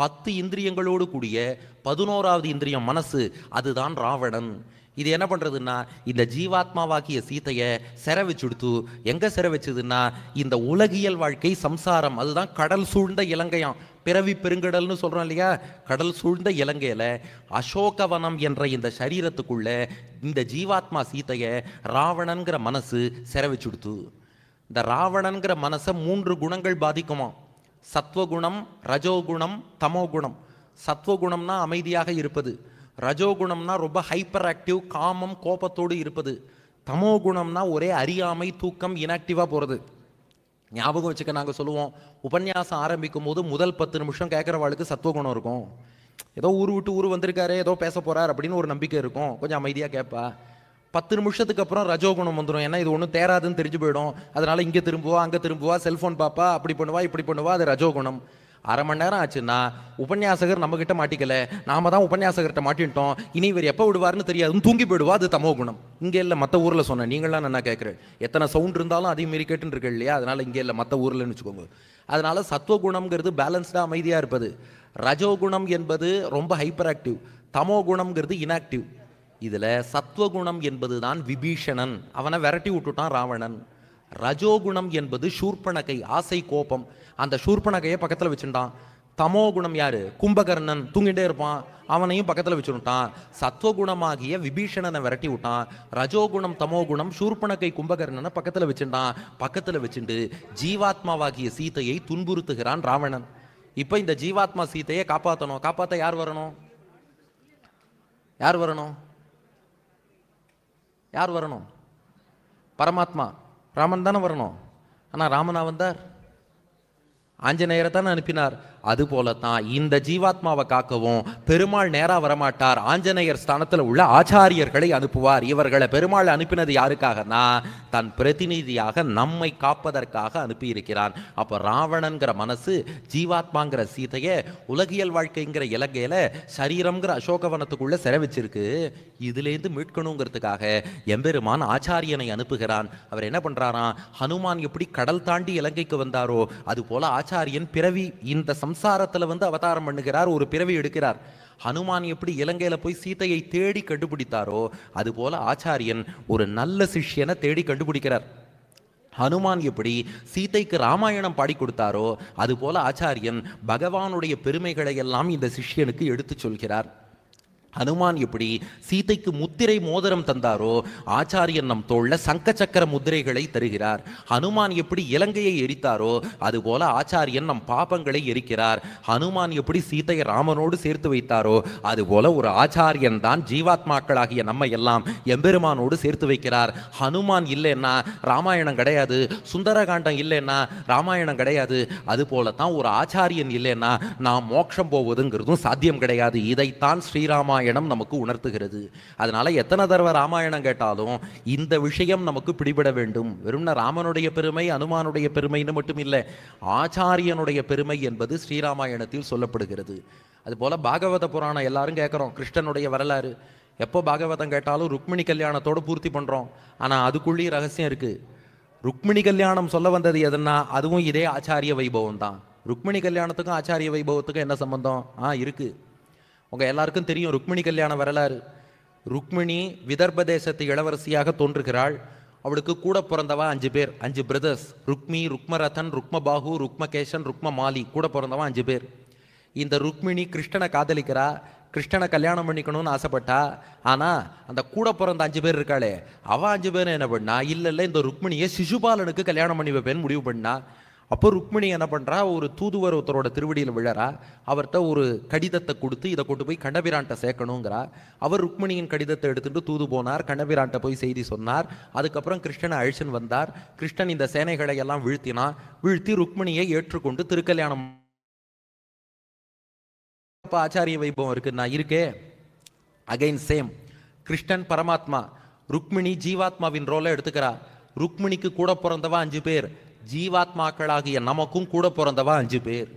10 இந்திரியங்களோடு கூடிய 11வது இந்திரியம் மனசு, அதுதான் ராவணன். இது என்ன பண்றதுன்னா, இந்த ஜீவாத்மாவாக்கிய சீத்தையை சிறை வச்சுடுத்து. எங்க சிறை வச்சதுன்னா, இந்த உலகியல் வாழ்க்கை சம்சாரம், அதுதான் கடல் சூழ்ந்த இலங்கையாம். பிறவி பெருங்கடல்னு சொல்றோம் இல்லையா, கடல் சூழ்ந்த இலங்கையில அசோகவனம் என்ற இந்த சரீரத்துக்குள்ள இந்த ஜீவாத்மா சீத்தையை ராவணன்கிற மனசு சிறை வச்சுடுத்து. இந்த ராவணன்கிற மனசை 3 குணங்கள் பாதிக்குமா. சத்வகுணம், ரஜோகுணம், தமோகுணம். சத்வகுணம்னா அமைதியாக இருப்பது, ரஜோகுணம்னா ரொம்ப ஹைப்பர் ஆக்டிவ் காமம் கோபத்தோடு இருப்பது, தமோகுணம்னா ஒரே அறியாமை தூக்கம் இன்ஆக்டிவாக போகிறது. ஞாபகம் வச்சுக்க, நாங்கள் சொல்லுவோம், உபன்யாசம் ஆரம்பிக்கும் போது முதல் 10 நிமிஷம் கேட்குறவாளுக்கு சத்வகுணம் இருக்கும். ஏதோ ஊர் விட்டு ஊர் வந்திருக்காரு, ஏதோ பேச போகிறார் அப்படின்னு ஒரு நம்பிக்கை இருக்கும், கொஞ்சம் அமைதியாக கேட்பா. 10 நிமிஷத்துக்கு அப்புறம் ரஜோகுணம் வந்துடும். ஏன்னா இது ஒன்றும் தேராதுன்னு தெரிஞ்சு போயிடும். அதனால இங்கே திரும்புவா அங்கே திரும்புவா, செல்ஃபோன் பாப்பா, அப்படி பண்ணுவா இப்படி பண்ணுவா, அது ரஜோகுணம். அரை மணி நேரம் ஆச்சுன்னா உபன்யாசகர் நம்மகிட்ட மாட்டிக்கல, நாம தான் உபன்யாசகர்கிட்ட மாட்டிட்டோம், இனி இவர் எப்போ விடுவார்னு தெரியாதுன்னு தூங்கி போயிடுவா, அது தமோ குணம். இங்கே இல்லை, மற்ற ஊரில் சொன்னேன், நீங்களாம் நான் கேட்குறேன். எத்தனை சவுண்ட் இருந்தாலும் அதையும் மீறி கேட்டுன்னு இருக்கு இல்லையா, அதனால இங்கே இல்லை, மற்ற ஊர்லன்னு வச்சுக்கோங்க. அதனால சத்வகுணம்ங்கிறது பேலன்ஸ்டாக அமைதியாக இருப்பது, ரஜோகுணம் என்பது ரொம்ப ஹைப்பர் ஆக்டிவ், தமோ குணம்ங்கிறது இன்ஆக்டிவ். இதில் சத்வகுணம் என்பது தான் விபீஷணன், அவனை விரட்டி விட்டுட்டான் ராவணன். ரஜோகுணம் என்பது சூர்பனகை, ஆசை கோபம், அந்த சூர்பனகையை பக்கத்தில் வச்சுட்டான். தமோ குணம் யாரு? கும்பகர்ணன், தூங்கிட்டே இருப்பான், அவனையும் பக்கத்தில் வச்சுட்டான். சத்வகுணமாகிய விபீஷணனை விரட்டி விட்டான். ரஜோகுணம் தமோகுணம் சூர்பனகை கும்பகர்ணனை பக்கத்தில் வச்சுட்டான். பக்கத்தில் வச்சுட்டு ஜீவாத்மாவாகிய சீதையை துன்புறுத்துகிறான் ராவணன். இப்போ இந்த ஜீவாத்மா சீதையை காப்பாற்றணும். காப்பாற்ற யார் வரணும்? யார் வரணும்? யார் வரணும்? பரமாத்மா ராமன் தானே வரணும். ஆனால் ராமனா வந்தார்? ஆஞ்சநேயரை தானே அனுப்பினார். அது போலத்தான் இந்த ஜீவாத்மாவை காக்கவும் பெருமாள் நேரா வரமாட்டார், ஆஞ்சநேயர் ஸ்தானத்தில் உள்ள ஆச்சாரியர்களை அனுப்புவார். இவர்களை பெருமாள் அனுப்பினது யாருக்காகனா, தன் பிரதிநிதியாக நம்மை காப்பதற்காக அனுப்பி இருக்கிறான். அப்போ ராவணன்கிற மனசு ஜீவாத்மாங்கிற சீதையை உலகியல் வாழ்க்கைங்கிற இலங்கையில சரீரம்ங்கிற அசோகவனத்துக்குள்ள சிறை வச்சிருக்கு. இதுலேருந்து மீட்கணுங்கிறதுக்காக எம்பெருமான் ஆச்சாரியனை அனுப்புகிறான். அவர் என்ன பண்றாராம், ஹனுமான் எப்படி கடல் தாண்டி இலங்கைக்கு வந்தாரோ அது போல ஆச்சாரியன் பிறவி இந்த சம்சாரத்தில் வந்து அவதாரம் பண்ணுகிறார், ஒரு பிறவி எடுக்கிறார். ஹனுமான் எப்படி இலங்கையில போய் சீதையை தேடி கண்டுபிடித்தாரோ அது போல ஆச்சாரியன் ஒரு நல்ல சிஷ்யனை தேடி கண்டுபிடிக்கிறார். ஹனுமான் எப்படி சீதைக்கு ராமாயணம் பாடி கொடுத்தாரோ அது போல ஆச்சாரியன் பகவானுடைய பெருமைகளை எல்லாம் இந்த சிஷ்யனுக்கு எடுத்து சொல்கிறார். ஹனுமான் எப்படி சீதைக்கு முத்திரை மோதிரம் தந்தாரோ ஆச்சாரியன் நம் தோள்ல சங்க சக்கர முத்திரைகளை தருகிறார். ஹனுமான் எப்படி இலங்கையை எரித்தாரோ அதுபோல ஆச்சாரியன் நம் பாபங்களை எரிக்கிறார். ஹனுமான் எப்படி சீதையை ராமனோடு சேர்த்து வைத்தாரோ அதுபோல ஒரு ஆச்சாரியன் தான் ஜீவாத்மாக்களாகிய நம்ம எல்லாம் எம்பெருமானோடு சேர்த்து வைக்கிறார். ஹனுமான் இல்லைன்னா ராமாயணம் கிடையாது, சுந்தரகாண்டம் இல்லைன்னா ராமாயணம் கிடையாது. அது போலத்தான் ஒரு ஆச்சாரியன் இல்லைன்னா நாம் மோட்சம் போவதுங்கிறதும் சாத்தியம் கிடையாது. இதைத்தான் ஸ்ரீராமா ராமாயணம் நமக்கு உணர்த்துகிறது. அதனால எத்தனை தடவை ராமாயணம் கேட்டாலும் இந்த விஷயம் நமக்கு பிடிபட வேண்டும். வெறும் ராமனுடைய பெருமை அனுமானுடைய பெருமைன்னு மட்டும் இல்லை, ஆச்சாரியனுடைய பெருமை என்பது ஸ்ரீராமாயணத்தில் சொல்லப்படுகிறது. அதுபோல பாகவத புராணம் எல்லாரும் கேட்குறோம், கிருஷ்ணனுடைய வரலாறு. எப்போ பாகவதம் கேட்டாலும் ருக்மிணி கல்யாணத்தோடு பூர்த்தி பண்ணுறோம். ஆனால் அதுக்குள்ளேயும் ரகசியம் இருக்குது. ருக்மிணி கல்யாணம் சொல்ல வந்தது எதுன்னா அதுவும் இதே ஆச்சாரிய வைபவம் தான். ருக்மிணி கல்யாணத்துக்கும் ஆச்சாரிய வைபவத்துக்கும் என்ன சம்பந்தம்? இருக்குது. உங்கள் எல்லாருக்கும் தெரியும் ருக்மிணி கல்யாண வரலாறு. ருக்மிணி விதர்ப தேசத்து இளவரசியாக தோன்றுகிறாள். அவளுக்கு கூட பிறந்தவா 5 பேர், 5 பிரதர்ஸ். ருக்மி, ருக்மரதன், ருக்மபாகு, ருக்மகேஷன், ருக்மமாலி. கூட பிறந்தவா 5 பேர். இந்த ருக்மிணி கிருஷ்ணனை காதலிக்கிறா, கிருஷ்ணனை கல்யாணம் பண்ணிக்கணும்னு ஆசைப்பட்டா. ஆனால் அந்த கூட பிறந்த 5 பேர் இருக்காளே, அவள் 5 பேர் என்ன பண்ணா, இல்லை இந்த ருக்மிணியை சிசுபாலனுக்கு கல்யாணம் பண்ணி வைப்பேன்னு முடிவு பண்ணா. அப்போ ருக்மிணி என்ன பண்ணுறா, ஒரு தூதுவர் ஒருத்தரோட திருவடியில் விழறா. அவர்கிட்ட ஒரு கடிதத்தை கொடுத்து இதை கொண்டு போய் கண்ணபிரான்ட்ட சேர்க்கணுங்கிறா. அவர் ருக்மிணியின் கடிதத்தை எடுத்துட்டு தூது போனார், கண்ணபிரான்ட்ட போய் செய்தி சொன்னார். அதுக்கப்புறம் கிருஷ்ணனை அழிச்சுன்னு வந்தார். கிருஷ்ணன் இந்த சேனைகளை எல்லாம் வீழ்த்தி ருக்மிணியை ஏற்றுக்கொண்டு திருக்கல்யாணம். ஆச்சாரிய வைபவம் இருக்குன்னா இருக்கே. அகைன் சேம், கிருஷ்ணன் பரமாத்மா, ருக்மிணி ஜீவாத்மாவின் ரோலை எடுத்துக்கிறா. ருக்மிணிக்கு கூட பிறந்தவா 5 பேர், ஜீவாத்மாக்களாகிய நமக்கும் கூட பிறந்தவா 5 பேர்.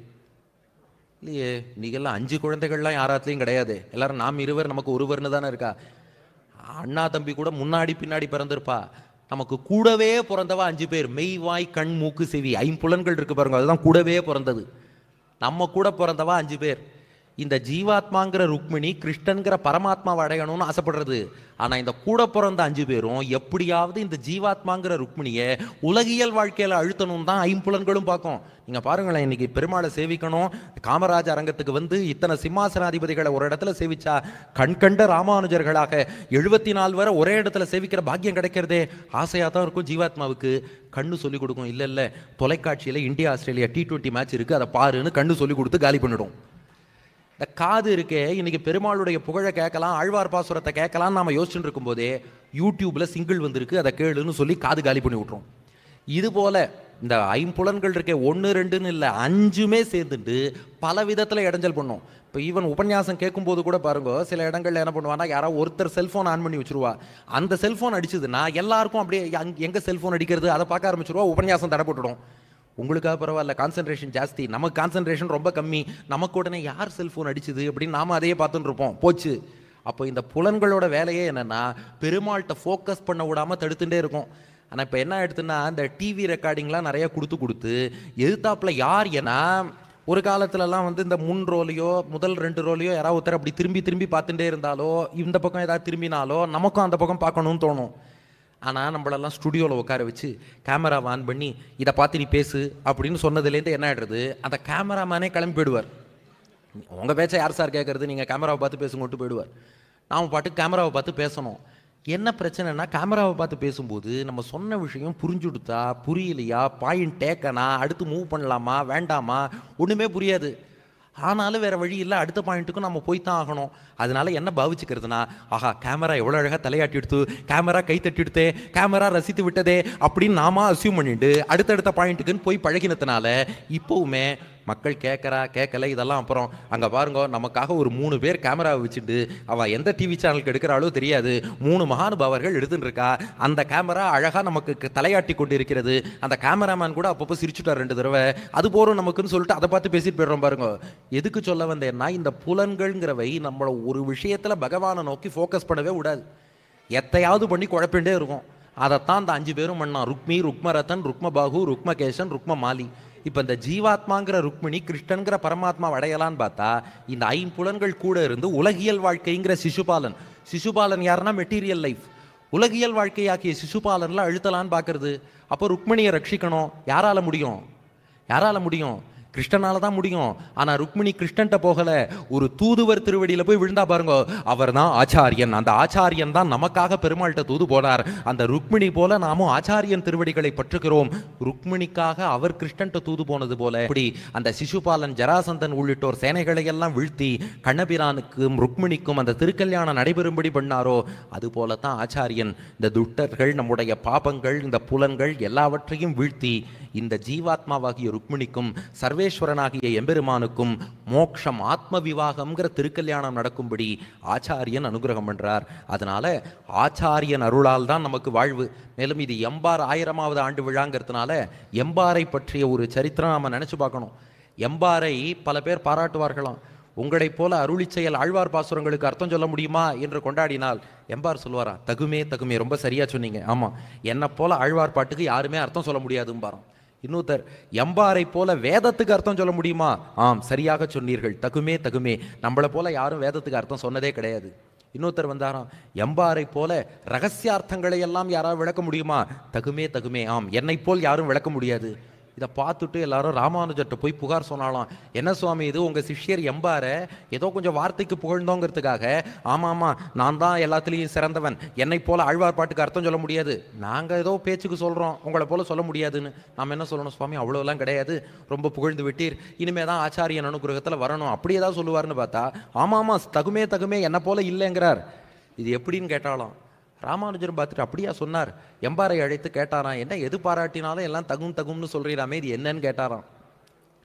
இல்லையே, நீங்கெல்லாம் 5 குழந்தைகள்லாம் யாராத்துலையும் கிடையாது. எல்லாரும் நாம் இருவர் நமக்கு ஒருவர்னு தானே இருக்கா. அண்ணா தம்பி கூட முன்னாடி பின்னாடி பிறந்திருப்பா. நமக்கு கூடவே பிறந்தவா 5 பேர். மெய், வாய், கண், மூக்கு, செவி, 5 புலன்கள் இருக்கு பாருங்க, அதுதான் கூடவே பிறந்தது. நம்ம கூட பிறந்தவா 5 பேர். இந்த ஜீவாத்மாங்கிற ருக்மிணி கிருஷ்ணன்கிற பரமாத்மாவை அடையணும்னு ஆசைப்படுறது. ஆனால் இந்த கூட பிறந்த 5 பேரும் எப்படியாவது இந்த ஜீவாத்மாங்கிற ருக்மிணியை உலகியல் வாழ்க்கையில் அழுத்தணும் தான் 5 புலன்களும் பார்க்கும். நீங்கள் பாருங்களேன், இன்னைக்கு பெருமாளை சேவிக்கணும், காமராஜ் அரங்கத்துக்கு வந்து இத்தனை சிம்மாசனாதிபதிகளை ஒரு இடத்துல சேவிச்சா கண்கண்ட ராமானுஜர்களாக 74 வரை ஒரே இடத்துல சேவிக்கிற பாக்கியம் கிடைக்கிறதே ஆசையாக தான் இருக்கும். ஜீவாத்மாவுக்கு கண்ணு சொல்லிக் கொடுக்கும். இல்லை தொலைக்காட்சியில் இந்தியா ஆஸ்திரேலியா T20 மேட்ச் இருக்குது, அதை பாருன்னு கண்ணு சொல்லி கொடுத்து காலி பண்ணிடும். இந்த காது இருக்கே, இன்னைக்கு பெருமாளுடைய புகழை கேட்கலாம், ஆழ்வார் பாசுரத்தை கேட்கலாம் நாம யோசிச்சுட்டு இருக்கும் போதே யூடியூப்ல சிங்கிள் வந்திருக்கு, அதை கேளுன்னு சொல்லி காது காலி பண்ணி விட்டுரும். இது போல இந்த 5 புலன்கள் இருக்கே, 1 2ன்னு இல்லை 5மே சேர்ந்துட்டு பல விதத்தில் இடைஞ்சல் பண்ணும். இப்போ ஈவன் உபன்யாசம் கேட்கும்போது கூட பாருங்க, சில இடங்கள்ல என்ன பண்ணுவானா, யாராவது ஒருத்தர் செல்ஃபோன் ஆன் பண்ணி வச்சுருவா. அந்த செல்ஃபோன் அடிச்சதுன்னா எல்லாருக்கும் அப்படியே எங்கே செல்ஃபோன் அடிக்கிறது அதை பார்க்க ஆரம்பிச்சிருவா, உபன்யாசம் தடைப்பட்டுடும். உங்களுக்காக பரவாயில்ல, கான்சன்ட்ரேஷன் ஜாஸ்தி, நமக்கு கான்சன்ட்ரேஷன் ரொம்ப கம்மி. நமக்கு உடனே யார் செல்ஃபோன் அடிச்சுது அப்படின்னு நாம அதையே பார்த்துட்டு இருப்போம், போச்சு. அப்போ இந்த புலன்களோட வேலையே என்னன்னா பெருமாள்கிட்ட ஃபோக்கஸ் பண்ண விடாமல் தடுத்துட்டே இருக்கும். ஆனால் இப்போ என்ன எடுத்துன்னா, இந்த டிவி ரெக்கார்டிங்லாம் நிறைய கொடுத்து எதிர்த்தாப்புல யார், ஏன்னா ஒரு காலத்துலலாம் வந்து இந்த முன் ரோலையோ முதல் 2 ரோலையோ யாராவது ஒருத்தர் அப்படி திரும்பி பார்த்துட்டே இருந்தாலோ, இந்த பக்கம் ஏதாவது திரும்பினாலோ நமக்கும் அந்த பக்கம் பார்க்கணும்னு தோணும். ஆனால் நம்மளெல்லாம் ஸ்டுடியோவில் உட்கார வச்சு கேமராவை ஆன் பண்ணி இதை பார்த்து நீ பேசு அப்படின்னு சொன்னதுலேருந்து என்ன ஆகிடுறது, அந்த கேமராமேனே கிளம்பி போயிடுவார். உங்கள் பேச்சை யார் சார் கேட்குறது, நீங்கள் கேமராவை பார்த்து பேசுங்கட்டு போயிடுவார். நாம் பாட்டு கேமராவை பார்த்து பேசணும். என்ன பிரச்சனைனா, கேமராவை பார்த்து பேசும்போது நம்ம சொன்ன விஷயம் புரிஞ்சுடுத்தா புரியலையா, பாயிண்ட் டேக்கனா, அடுத்து மூவ் பண்ணலாமா வேண்டாமா, ஒன்றுமே புரியாது. ஆனாலும் வேறு வழி இல்லை, அடுத்த பாயிண்ட்டுக்கும் நம்ம போய் தான் ஆகணும். அதனால என்ன பாவிச்சுக்கிறதுனா, ஆஹா கேமரா எவ்வளோ அழகாக தலையாட்டி எடுத்து, கேமரா கை தட்டி எடுத்தே, கேமரா ரசித்து விட்டதே அப்படின்னு நாம அசியூம் பண்ணிட்டு அடுத்தடுத்த பாயிண்ட்டுக்குன்னு போய் பழகினதுனால இப்போவுமே மக்கள் கேட்கல இதெல்லாம் அப்புறம். அங்கே பாருங்க, நமக்காக ஒரு 3 பேர் கேமராவை வச்சுட்டு அவள் எந்த டிவி சேனலுக்கு எடுக்கிறாளோ தெரியாது, 3 மகானுபாவர்கள் எடுத்துட்டு இருக்கா. அந்த கேமரா அழகாக நமக்கு தலையாட்டி கொண்டு இருக்கிறது. அந்த கேமராமேன் கூட அப்பப்போ சிரிச்சுட்டார் 2 தடவை, அது போகிறோம் நமக்குன்னு சொல்லிட்டு அதை பார்த்து பேசிட்டு போயிடுறோம் பாருங்க. எதுக்கு சொல்ல வந்தேன்னா, இந்த புலன்கள்ங்கிறவை நம்மளை ஒரு விஷயத்தில் பகவானை நோக்கி ஃபோக்கஸ் பண்ணவே விடாது, எத்தையாவது பண்ணி குழப்பிண்டே இருக்கும். அதைத்தான் அந்த 5 பேரும் பண்ணான். ருக்மி, ருக்மரதன், ருக்மபாகு, ருக்மகேஷன், ருக்மமாலி. இப்போ இந்த ஜீவாத்மாங்கிற ருக்மிணி கிருஷ்ணன்கிற பரமாத்மா அடையலான்னு பார்த்தா இந்த 5 புலன்கள் கூட இருந்து உலகியல் வாழ்க்கைங்கிற சிசுபாலன் யாருன்னா மெட்டீரியல் லைஃப், உலகியல் வாழ்க்கையாக்கிய சிசுபாலன்ல அழுத்தலான்னு பார்க்கறது. அப்போ ருக்மிணியை ரட்சிக்கணும், யாரால முடியும்? கிருஷ்ணனால தான் முடியும். ஆனால் ருக்மிணி கிருஷ்ணன்ட்ட போகல, ஒரு தூதுவர் திருவடியில் போய் விழுந்தா பாருங்க, அவர் தான் ஆச்சாரியன். அந்த ஆச்சாரியன் தான் நமக்காக பெருமாள்கிட்ட தூது போனார். அந்த ருக்மிணி போல நாமும் ஆச்சாரியன் திருவடிகளை பற்றுகிறோம். ருக்மிணிக்காக அவர் கிருஷ்ணன்ட்ட தூது போனது போல இப்படி அந்த சிசுபாலன், ஜராசந்தன் உள்ளிட்டோர் சேனைகளை எல்லாம் வீழ்த்தி கண்ணபிரானுக்கும் ருக்மிணிக்கும் அந்த திருக்கல்யாணம் நடைபெறும்படி பண்ணாரோ, அது போல தான் ஆச்சாரியன் இந்த துட்டர்கள், நம்முடைய பாபங்கள், இந்த புலன்கள் எல்லாவற்றையும் வீழ்த்தி இந்த ஜீவாத்மாவாகிய ருக்மிணிக்கும் சர்வே சர்வேஸ்வரனாகிய எம்பெருமானுக்கும் மோட்சம் ஆத்ம விவாகம்ங்கிற திருக்கல்யாணம் நடக்கும்படி ஆச்சாரியன் அனுகிரகம் பண்றார். அதனால ஆச்சாரியன் அருளால் தான் நமக்கு வாழ்வு. மேலும் இது எம்பார் 1000வது ஆண்டு விழாங்கிறதுனால எம்பாரை பற்றிய ஒரு சரித்திரம் நாம நினைச்சு பார்க்கணும். எம்பாரை பல பேர் பாராட்டுவார்களாம். உங்களைப் போல அருளி செயல் ஆழ்வார் பாசுரங்களுக்கு அர்த்தம் சொல்ல முடியுமா என்று கொண்டாடினால் எம்பார் சொல்வாரா, தகுமே தகுமே, ரொம்ப சரியா சொன்னீங்க. ஆமா, என்னை போல ஆழ்வார் பாட்டுக்கு யாருமே அர்த்தம் சொல்ல முடியாதும்பாராம். இன்னொருத்தர், எம்பாரை போல வேதத்துக்கு அர்த்தம் சொல்ல முடியுமா? ஆம், சரியாக சொன்னீர்கள், தகுமே தகுமே, நம்மளை போல யாரும் வேதத்துக்கு அர்த்தம் சொன்னதே கிடையாது. இன்னொருத்தர் வந்தாராம், எம்பாரை போல ரகசியார்த்தங்களை எல்லாம் யாராவது விளக்க முடியுமா? தகுமே தகுமே, ஆம், என்னை போல் யாரும் விளக்க முடியாது. இதை பார்த்துட்டு எல்லாரும் ராமானுஜர்கிட்ட போய் புகார் சொன்னாலாம். என்ன சுவாமி இது, உங்கள் சிஷ்யர் எம்பாரை ஏதோ கொஞ்சம் வார்த்தைக்கு புகழ்ந்தோங்கிறதுக்காக, ஆமாம் நான் தான் எல்லாத்துலேயும் சிறந்தவன், என்னை போல ஆழ்வார் பாட்டுக்கு அர்த்தம் சொல்ல முடியாது, நாங்கள் ஏதோ பேச்சுக்கு சொல்கிறோம், உங்களை போல சொல்ல முடியாதுன்னு. நாம் என்ன சொல்லணும், சுவாமி அவ்வளோலாம் கிடையாது, ரொம்ப புகழ்ந்து விட்டீர், இனிமே தான் ஆச்சாரியன் அனுகிரகத்தில் வரணும், அப்படி ஏதாவது சொல்லுவார்னு பார்த்தா, ஆமாம் தகுமே தகுமே, என்னை போல இல்லைங்கிறார். இது எப்படின்னு கேட்டாலும் ராமானுஜர் பார்த்துட்டு அப்படியா சொன்னார். எம்பாரை அழைத்து கேட்டாராம், என்ன எது பாராட்டினாலும் எல்லாம் தகும் தகும்னு சொல்கிறாமே, இது என்னன்னு கேட்டாராம்.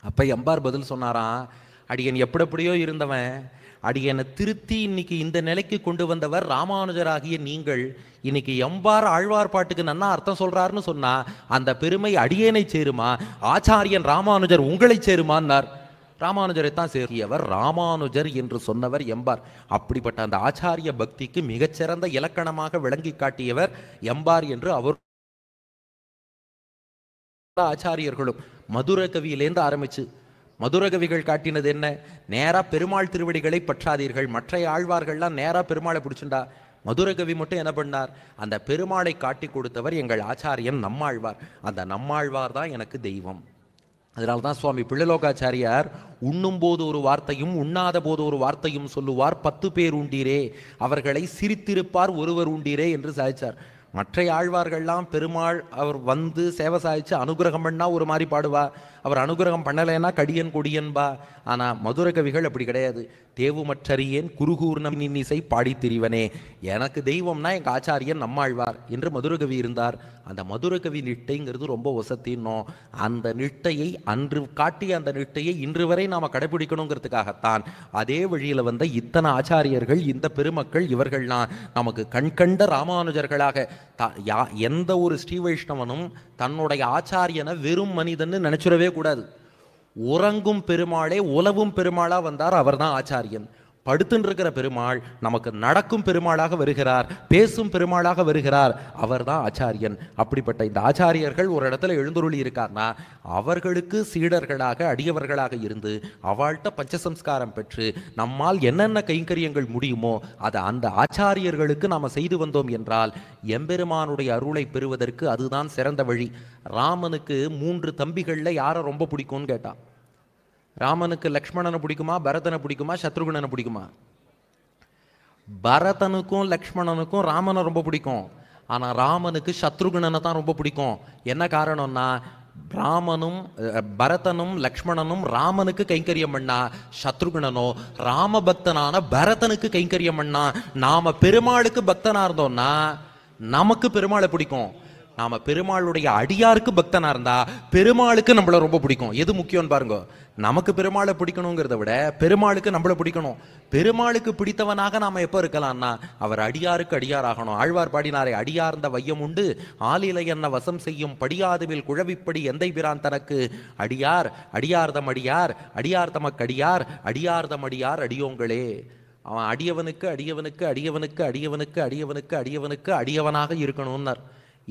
அப்போ எம்பார் பதில் சொன்னாராம், அடியன் எப்படியோ இருந்தவன், அடியனை திருத்தி இன்னைக்கு இந்த நிலைக்கு கொண்டு வந்தவர் ராமானுஜராகிய நீங்கள். இன்னைக்கு எம்பார் ஆழ்வார் பாட்டுக்கு நன்னா அர்த்தம் சொல்றாருன்னு சொன்னா அந்த பெருமை அடியேனை சேருமா, ஆச்சாரியன் ராமானுஜர் உங்களை சேருமான்னார். ராமானுஜரை தான் சேரியவர், ராமானுஜர் என்று சொன்னவர் எம்பார். அப்படிப்பட்ட அந்த ஆச்சாரிய பக்திக்கு மிகச்சிறந்த இலக்கணமாக விளங்கி காட்டியவர் எம்பார் என்று அவர் ஆச்சாரியர்களும். மதுர கவியிலேருந்து ஆரம்பிச்சு மதுர கவிகள் காட்டினது என்ன, நேரா பெருமாள் திருவடிகளை பற்றாதீர்கள், மற்ற ஆழ்வார்கள்லாம் நேரா பெருமாளை பிடிச்சுண்டா. மதுர கவி மட்டும் என்ன பண்ணார், அந்த பெருமாளை காட்டி கொடுத்தவர் எங்கள் ஆச்சாரியன் நம்மாழ்வார். அந்த நம்மாழ்வார் தான் எனக்கு தெய்வம். அதனால தான் சுவாமி பிள்ளலோகாச்சாரியார் உண்ணும் போது ஒரு வார்த்தையும் உண்ணாத போது ஒரு வார்த்தையும் சொல்லுவார், 10 பேர் உண்டீரே, அவர்களை சிரித்திருப்பார் ஒருவர் உண்டீரே என்று சாதிச்சார். மற்ற ஆழ்வார்கள்லாம் பெருமாள் அவர் வந்து சேவை சாதிச்சு அனுகிரகம் பண்ணா ஒரு மாதிரி பாடுவா, அவர் அனுகிரகம் பண்ணலைன்னா கடியன் கொடியன்பா. ஆனால் மதுர கவிகள் அப்படி கிடையாது. தேவுமற்றறியேன் குருகூர்ணம் இன்னிசை பாடி திரிவனே, எனக்கு தெய்வம்னா எங்கள் ஆச்சாரியன் நம்மாழ்வார் என்று மதுரகவி இருந்தார். அந்த மதுரகவி நிட்டைங்கிறது ரொம்ப வசத்தின்னோம். அந்த நிட்டையை அன்று காட்டிய அந்த நிட்டையை இன்று வரை நாம் கடைபிடிக்கணுங்கிறதுக்காகத்தான் அதே வழியில் வந்த இத்தனை ஆச்சாரியர்கள், இந்த பெருமக்கள், இவர்கள்லாம் நமக்கு கண்கண்ட ராமானுஜர்களாக. எந்த ஒரு ஸ்ரீ வைஷ்ணவனும் தன்னுடைய ஆச்சாரியனை வெறும் மனிதன்னு நினைச்சிடவே கூடாது. உறங்கும் பெருமாளே உலவும் பெருமாளா வந்தார், அவர் தான் ஆச்சாரியன். படுத்துன்னு இருக்கிற பெருமாள் நமக்கு நடக்கும் பெருமாளாக வருகிறார், பேசும் பெருமாளாக வருகிறார், அவர் தான் ஆச்சாரியன். அப்படிப்பட்ட இந்த ஆச்சாரியர்கள் ஒரு இடத்துல எழுந்துருளி இருக்கார்னா அவர்களுக்கு சீடர்களாக அடியவர்களாக இருந்து அவள்கிட்ட பஞ்சசம்ஸ்காரம் பெற்று நம்மால் என்னென்ன கைங்கரியங்கள் முடியுமோ அதை அந்த ஆச்சாரியர்களுக்கு நாம் செய்து வந்தோம் என்றால் எம்பெருமானுடைய அருளை பெறுவதற்கு அதுதான் சிறந்த வழி. ராமனுக்கு 3 தம்பிகளில் யாரை ரொம்ப பிடிக்கும்னு கேட்டான். ராமனுக்கு லக்ஷ்மணனை பிடிக்குமா, பரதனை பிடிக்குமா, சத்ருகுணனை பிடிக்குமா? பரதனுக்கும் லக்ஷ்மணனுக்கும் ராமனை ரொம்ப பிடிக்கும். ஆனால் ராமனுக்கு சத்ருகுணனை தான் ரொம்ப பிடிக்கும். என்ன காரணம்னா, பரதனும் லக்ஷ்மணனும் ராமனுக்கு கைங்கரியம் பண்ணா, சத்ருகுணனோ ராமபக்தனான பரதனுக்கு கைங்கரியம் பண்ணா. நாம பெருமாளுக்கு பக்தனா இருந்தோம்னா நமக்கு பெருமாளை பிடிக்கும். நாம பெருமாளுடைய அடியாருக்கு பக்தனா இருந்தா பெருமாளுக்கு நம்மள ரொம்ப பிடிக்கும். எது முக்கியம்னு பாருங்க, நமக்கு பெருமாளை பிடிக்கணுங்கிறத விட பெருமாளுக்கு நம்மள பிடிக்கணும். பெருமாளுக்கு பிடித்தவனாக நாம எப்ப இருக்கலாம்னா அவர் அடியாருக்கு அடியார் ஆகணும். ஆழ்வார் பாடினாரே, அடியார்ந்த வையம் உண்டு ஆலிலை என்ன வசம் செய்யும் படியாதுவில் குழவிப்படி எந்தை பிரான் தனக்கு அடியார் அடியார்தம் அடியார் அடியார் தமக்கு அடியார் அடியார்தம் அடியார் அடியோங்களே. அவன் அடியவனுக்கு அடியவனுக்கு அடியவனுக்கு அடியவனுக்கு அடியவனுக்கு அடியவனுக்கு அடியவனாக இருக்கணும்னார்.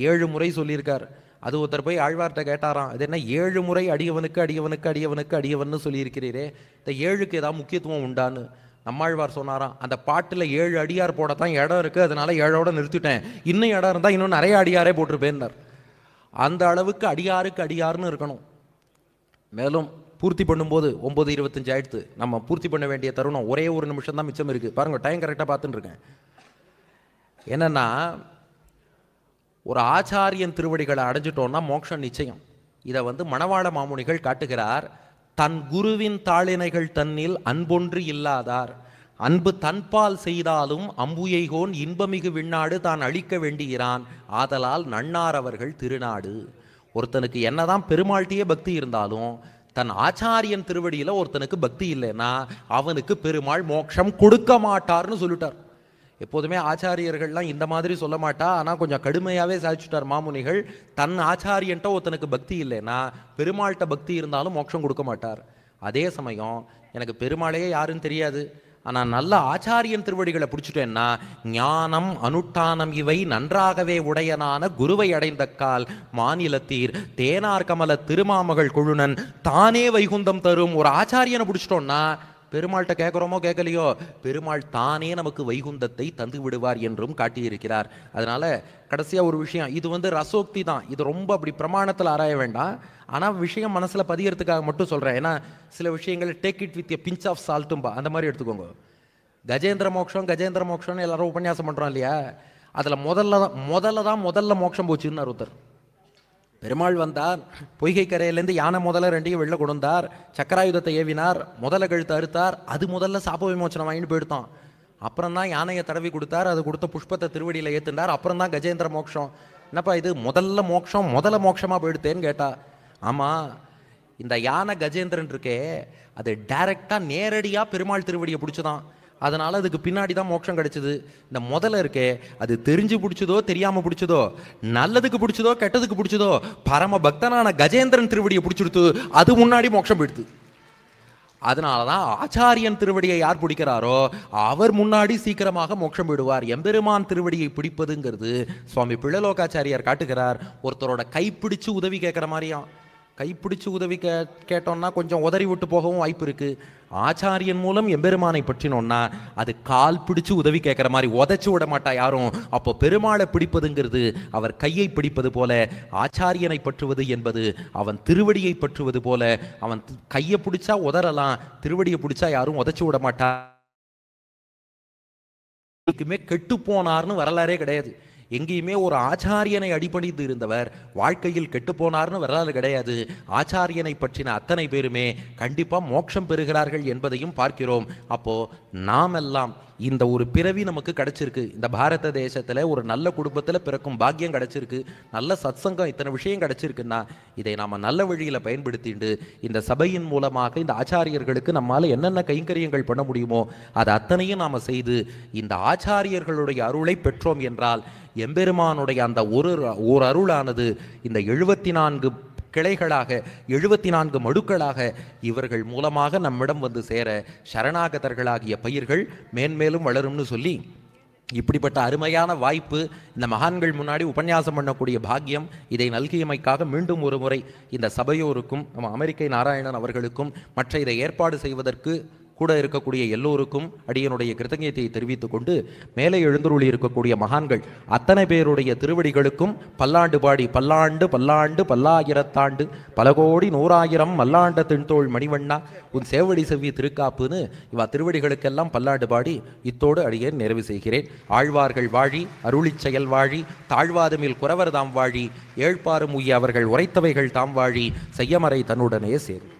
7 முறை சொல்லியிருக்கார். அது ஒருத்தர் போய் ஆழ்வார்கிட்ட கேட்டாராம், அது என்ன 7 முறை அடியவனுக்கு அடியவனுக்கு அடியவனுக்கு அடியவன்னு சொல்லியிருக்கிறீரே, இந்த 7க்கு ஏதாவது முக்கியத்துவம் உண்டான்னு. நம்மாழ்வார் சொன்னாராம், அந்த பாட்டில் 7 அடியார் போடத்தான் இடம் இருக்குது, அதனால 7ஓட நிறுத்திட்டேன், இன்னும் இடம் இருந்தால் இன்னும் நிறைய அடியாரே போட்டிருப்பேன்னார். அந்த அளவுக்கு அடியாருக்கு அடியார்னு இருக்கணும். மேலும் பூர்த்தி பண்ணும்போது 9:25 ஆயிடுத்து. நம்ம பூர்த்தி பண்ண வேண்டிய தருணம் ஒரே ஒரு நிமிஷம் தான் மிச்சம் இருக்குது. பாருங்க, டைம் கரெக்டாக பார்த்துட்டு இருக்கேன். என்னன்னா, ஒரு ஆச்சாரியன் திருவடிகளை அடைஞ்சிட்டோம்னா மோட்சம் நிச்சயம். இதை மணவாள மாமுனிகள் காட்டுகிறார். தன் குருவின் தாளினைகள் தன்னில் அன்பொன்று இல்லாதார், அன்பு தன்பால் செய்தாலும் அம்புயைகோன் இன்பமிகு விண்ணாடு தான் அழிக்க வேண்டுகிறான், ஆதலால் நன்னார் அவர்கள் திருநாடு. ஒருத்தனுக்கு என்னதான் பெருமாள்கிட்டயே பக்தி இருந்தாலும் தன் ஆச்சாரியன் திருவடியில ஒருத்தனுக்கு பக்தி இல்லைன்னா அவனுக்கு பெருமாள் மோட்சம் கொடுக்க மாட்டார்னு சொல்லிட்டார். எப்போதுமே ஆச்சாரியர்கள்லாம் இந்த மாதிரி சொல்ல மாட்டா, ஆனால் கொஞ்சம் கடுமையாகவே சாதிச்சுட்டார் மாமுனிகள். தன் ஆச்சாரியன்ட்ட ஒருத்தனுக்கு பக்தி இல்லைன்னா பெருமாள்கிட்ட பக்தி இருந்தாலும் மோட்சம் கொடுக்க மாட்டார். அதே சமயம் எனக்கு பெருமாளையே யாருன்னு தெரியாது, ஆனால் நல்ல ஆச்சாரியன் திருவடிகளை பிடிச்சிட்டேன்னா ஞானம் அனுஷ்டானம் இவை நன்றாகவே உடையனான குருவை அடைந்தக்கால் மாநிலத்தீர் தேனார் கமல திருமாமகள் குழுனன் தானே வைகுந்தம் தரும் ஒரு ஆச்சாரியனை பிடிச்சிட்டோன்னா பெருமாள்கிட்ட கேட்குறோமோ கேட்கலையோ பெருமாள் தானே நமக்கு வைகுந்தத்தை தந்து விடுவார் என்றும் காட்டியிருக்கிறார். அதனால கடைசியாக ஒரு விஷயம், இது ரசோக்தி தான், இது ரொம்ப அப்படி பிரமாணத்தில் ஆராய வேண்டாம், ஆனால் விஷயம் மனசில் பதியறதுக்காக மட்டும் சொல்கிறேன். ஏன்னா சில விஷயங்கள் take it with a pinch of சால்ட்டும்பா, அந்த மாதிரி எடுத்துக்கோங்க. கஜேந்திர மோட்சம்னு எல்லாரும் உபன்யாசம் பண்ணுறோம் இல்லையா, அதில் முதல்ல மோட்சம் போச்சுன்னு ஒருத்தர். பெருமாள் வந்தார், பொய்கை கரையிலேருந்து யானை முதல்ல ரெண்டையும் வெளில கொடுந்தார், சக்கராயுதத்தை ஏவினார், முதல்ல கழுத்து அறுத்தார், அது முதல்ல சாப விமோச்சனம் வாங்கிட்டு போயிடுத்தான். அப்புறம் தான் யானையை தடவி கொடுத்தார், அது கொடுத்த புஷ்பத்தை திருவடியில் ஏற்றுனார், அப்புறம் தான் கஜேந்திர மோட்சம். என்னப்பா இது முதல்ல மோட்சமாக போயிடுத்தேன்னு கேட்டா, ஆமாம் இந்த யானை கஜேந்திரன் இருக்கே அது டைரக்டாக நேரடியாக பெருமாள் திருவடியை பிடிச்சதான், அதனால அதுக்கு பின்னாடி தான் மோட்சம் கிடைச்சது. இந்த முதல்ல இருக்கே அது தெரிஞ்சு பிடிச்சதோ தெரியாம பிடிச்சதோ, நல்லதுக்கு பிடிச்சதோ கெட்டதுக்கு பிடிச்சதோ, பரம பக்தனான கஜேந்திரன் திருவடியை பிடிச்சிடுத்து, அது முன்னாடி மோட்சம் போயிடுது. அதனாலதான் ஆச்சாரியன் திருவடியை யார் பிடிக்கிறாரோ அவர் முன்னாடி சீக்கிரமாக மோட்சம் விடுவார். எம்பெருமான் திருவடியை பிடிப்பதுங்கிறது சுவாமி பிள்ளலோகாச்சாரியார் காட்டுகிறார். ஒருத்தரோட கைப்பிடிச்சு உதவி கேட்கிற மாதிரியாம். கைப்பிடிச்சு உதவி கேட்டோம்னா கொஞ்சம் உதறி விட்டு போகவும் வாய்ப்பு இருக்கு. ஆச்சாரியன் மூலம் எம்பெருமானை பற்றினோம்னா அது கால் பிடிச்சு உதவி கேட்கிற மாதிரி உதச்சு விட மாட்டா யாரும். அப்போ பெருமாளை பிடிப்பதுங்கிறது அவர் கையை பிடிப்பது போல, ஆச்சாரியனை பற்றுவது என்பது அவன் திருவடியை பற்றுவது போல. அவன் கையை பிடிச்சா உதறலாம், திருவடியை பிடிச்சா யாரும் உதச்சு விட மாட்டா. கெட்டு போனார்னு வரலாறே கிடையாது. எங்கேயுமே ஒரு ஆச்சாரியனை அடிபணிந்து இருந்தவர் வாழ்க்கையில் கெட்டு போனார்னு வரலாறு கிடையாது. ஆச்சாரியனை பற்றின அத்தனை பேருமே கண்டிப்பா மோட்சம் பெறுகிறார்கள் என்பதையும் பார்க்கிறோம். அப்போ நாம் எல்லாம் இந்த ஒரு பிறவி நமக்கு கிடைச்சிருக்கு. இந்த பாரத தேசத்துல ஒரு நல்ல குடும்பத்துல பிறக்கும் பாக்கியம் கிடைச்சிருக்கு. நல்ல சத்சங்கம், இத்தனை விஷயம் கிடைச்சிருக்குன்னா இதை நாம நல்ல வழியில பயன்படுத்திட்டு இந்த சபையின் மூலமாக இந்த ஆச்சாரியர்களுக்கு நம்மால என்னென்ன கைங்கரியங்கள் பண்ண முடியுமோ அது அத்தனையும் நாம செய்து இந்த ஆச்சாரியர்களுடைய அருளை பெற்றோம் என்றால் எம்பெருமானுடைய அந்த ஒரு அருளானது இந்த 74 கிளைகளாக 74 மடுக்களாக இவர்கள் மூலமாக நம்மிடம் வந்து சேர சரணாகதர்களாகிய பயிர்கள் மேன்மேலும் வளரும்னு சொல்லி, இப்படிப்பட்ட அருமையான வாய்ப்பு இந்த மகான்கள் முன்னாடி உபன்யாசம் பண்ணக்கூடிய பாக்கியம் இதை நல்கியமைக்காக மீண்டும் ஒரு முறை இந்த சபையோருக்கும் நம்ம அமெரிக்கை நாராயணன் அவர்களுக்கும் மற்ற இதை ஏற்பாடு செய்வதற்கு கூட இருக்கக்கூடிய எல்லோருக்கும் அடியனுடைய கிருத்தஞத்தை தெரிவித்துக் கொண்டு, மேலே எழுந்துருளி இருக்கக்கூடிய மகான்கள் அத்தனை பேருடைய திருவடிகளுக்கும் பல்லாண்டு பாடி பல்லாண்டு பல்லாண்டு பல்லாயிரத்தாண்டு பல கோடி 100,000 மல்லாண்ட தென்தோள் மணிவண்ணா உன் சேவடி செவ்வி திருக்காப்புன்னு இவா திருவடிகளுக்கெல்லாம் பல்லாண்டு பாடி இத்தோடு அடியேன் நிறைவு செய்கிறேன். ஆழ்வார்கள் வாழி, அருளிச் செயல் வாழி, தாழ்வாதுமில் குறவர் தாம் வாழி, ஏழ்பாரும் உய்ய அவர்கள் உரைத்தவைகள் தாம் வாழி, செய்யமறை தன்னுடனே சேரும்.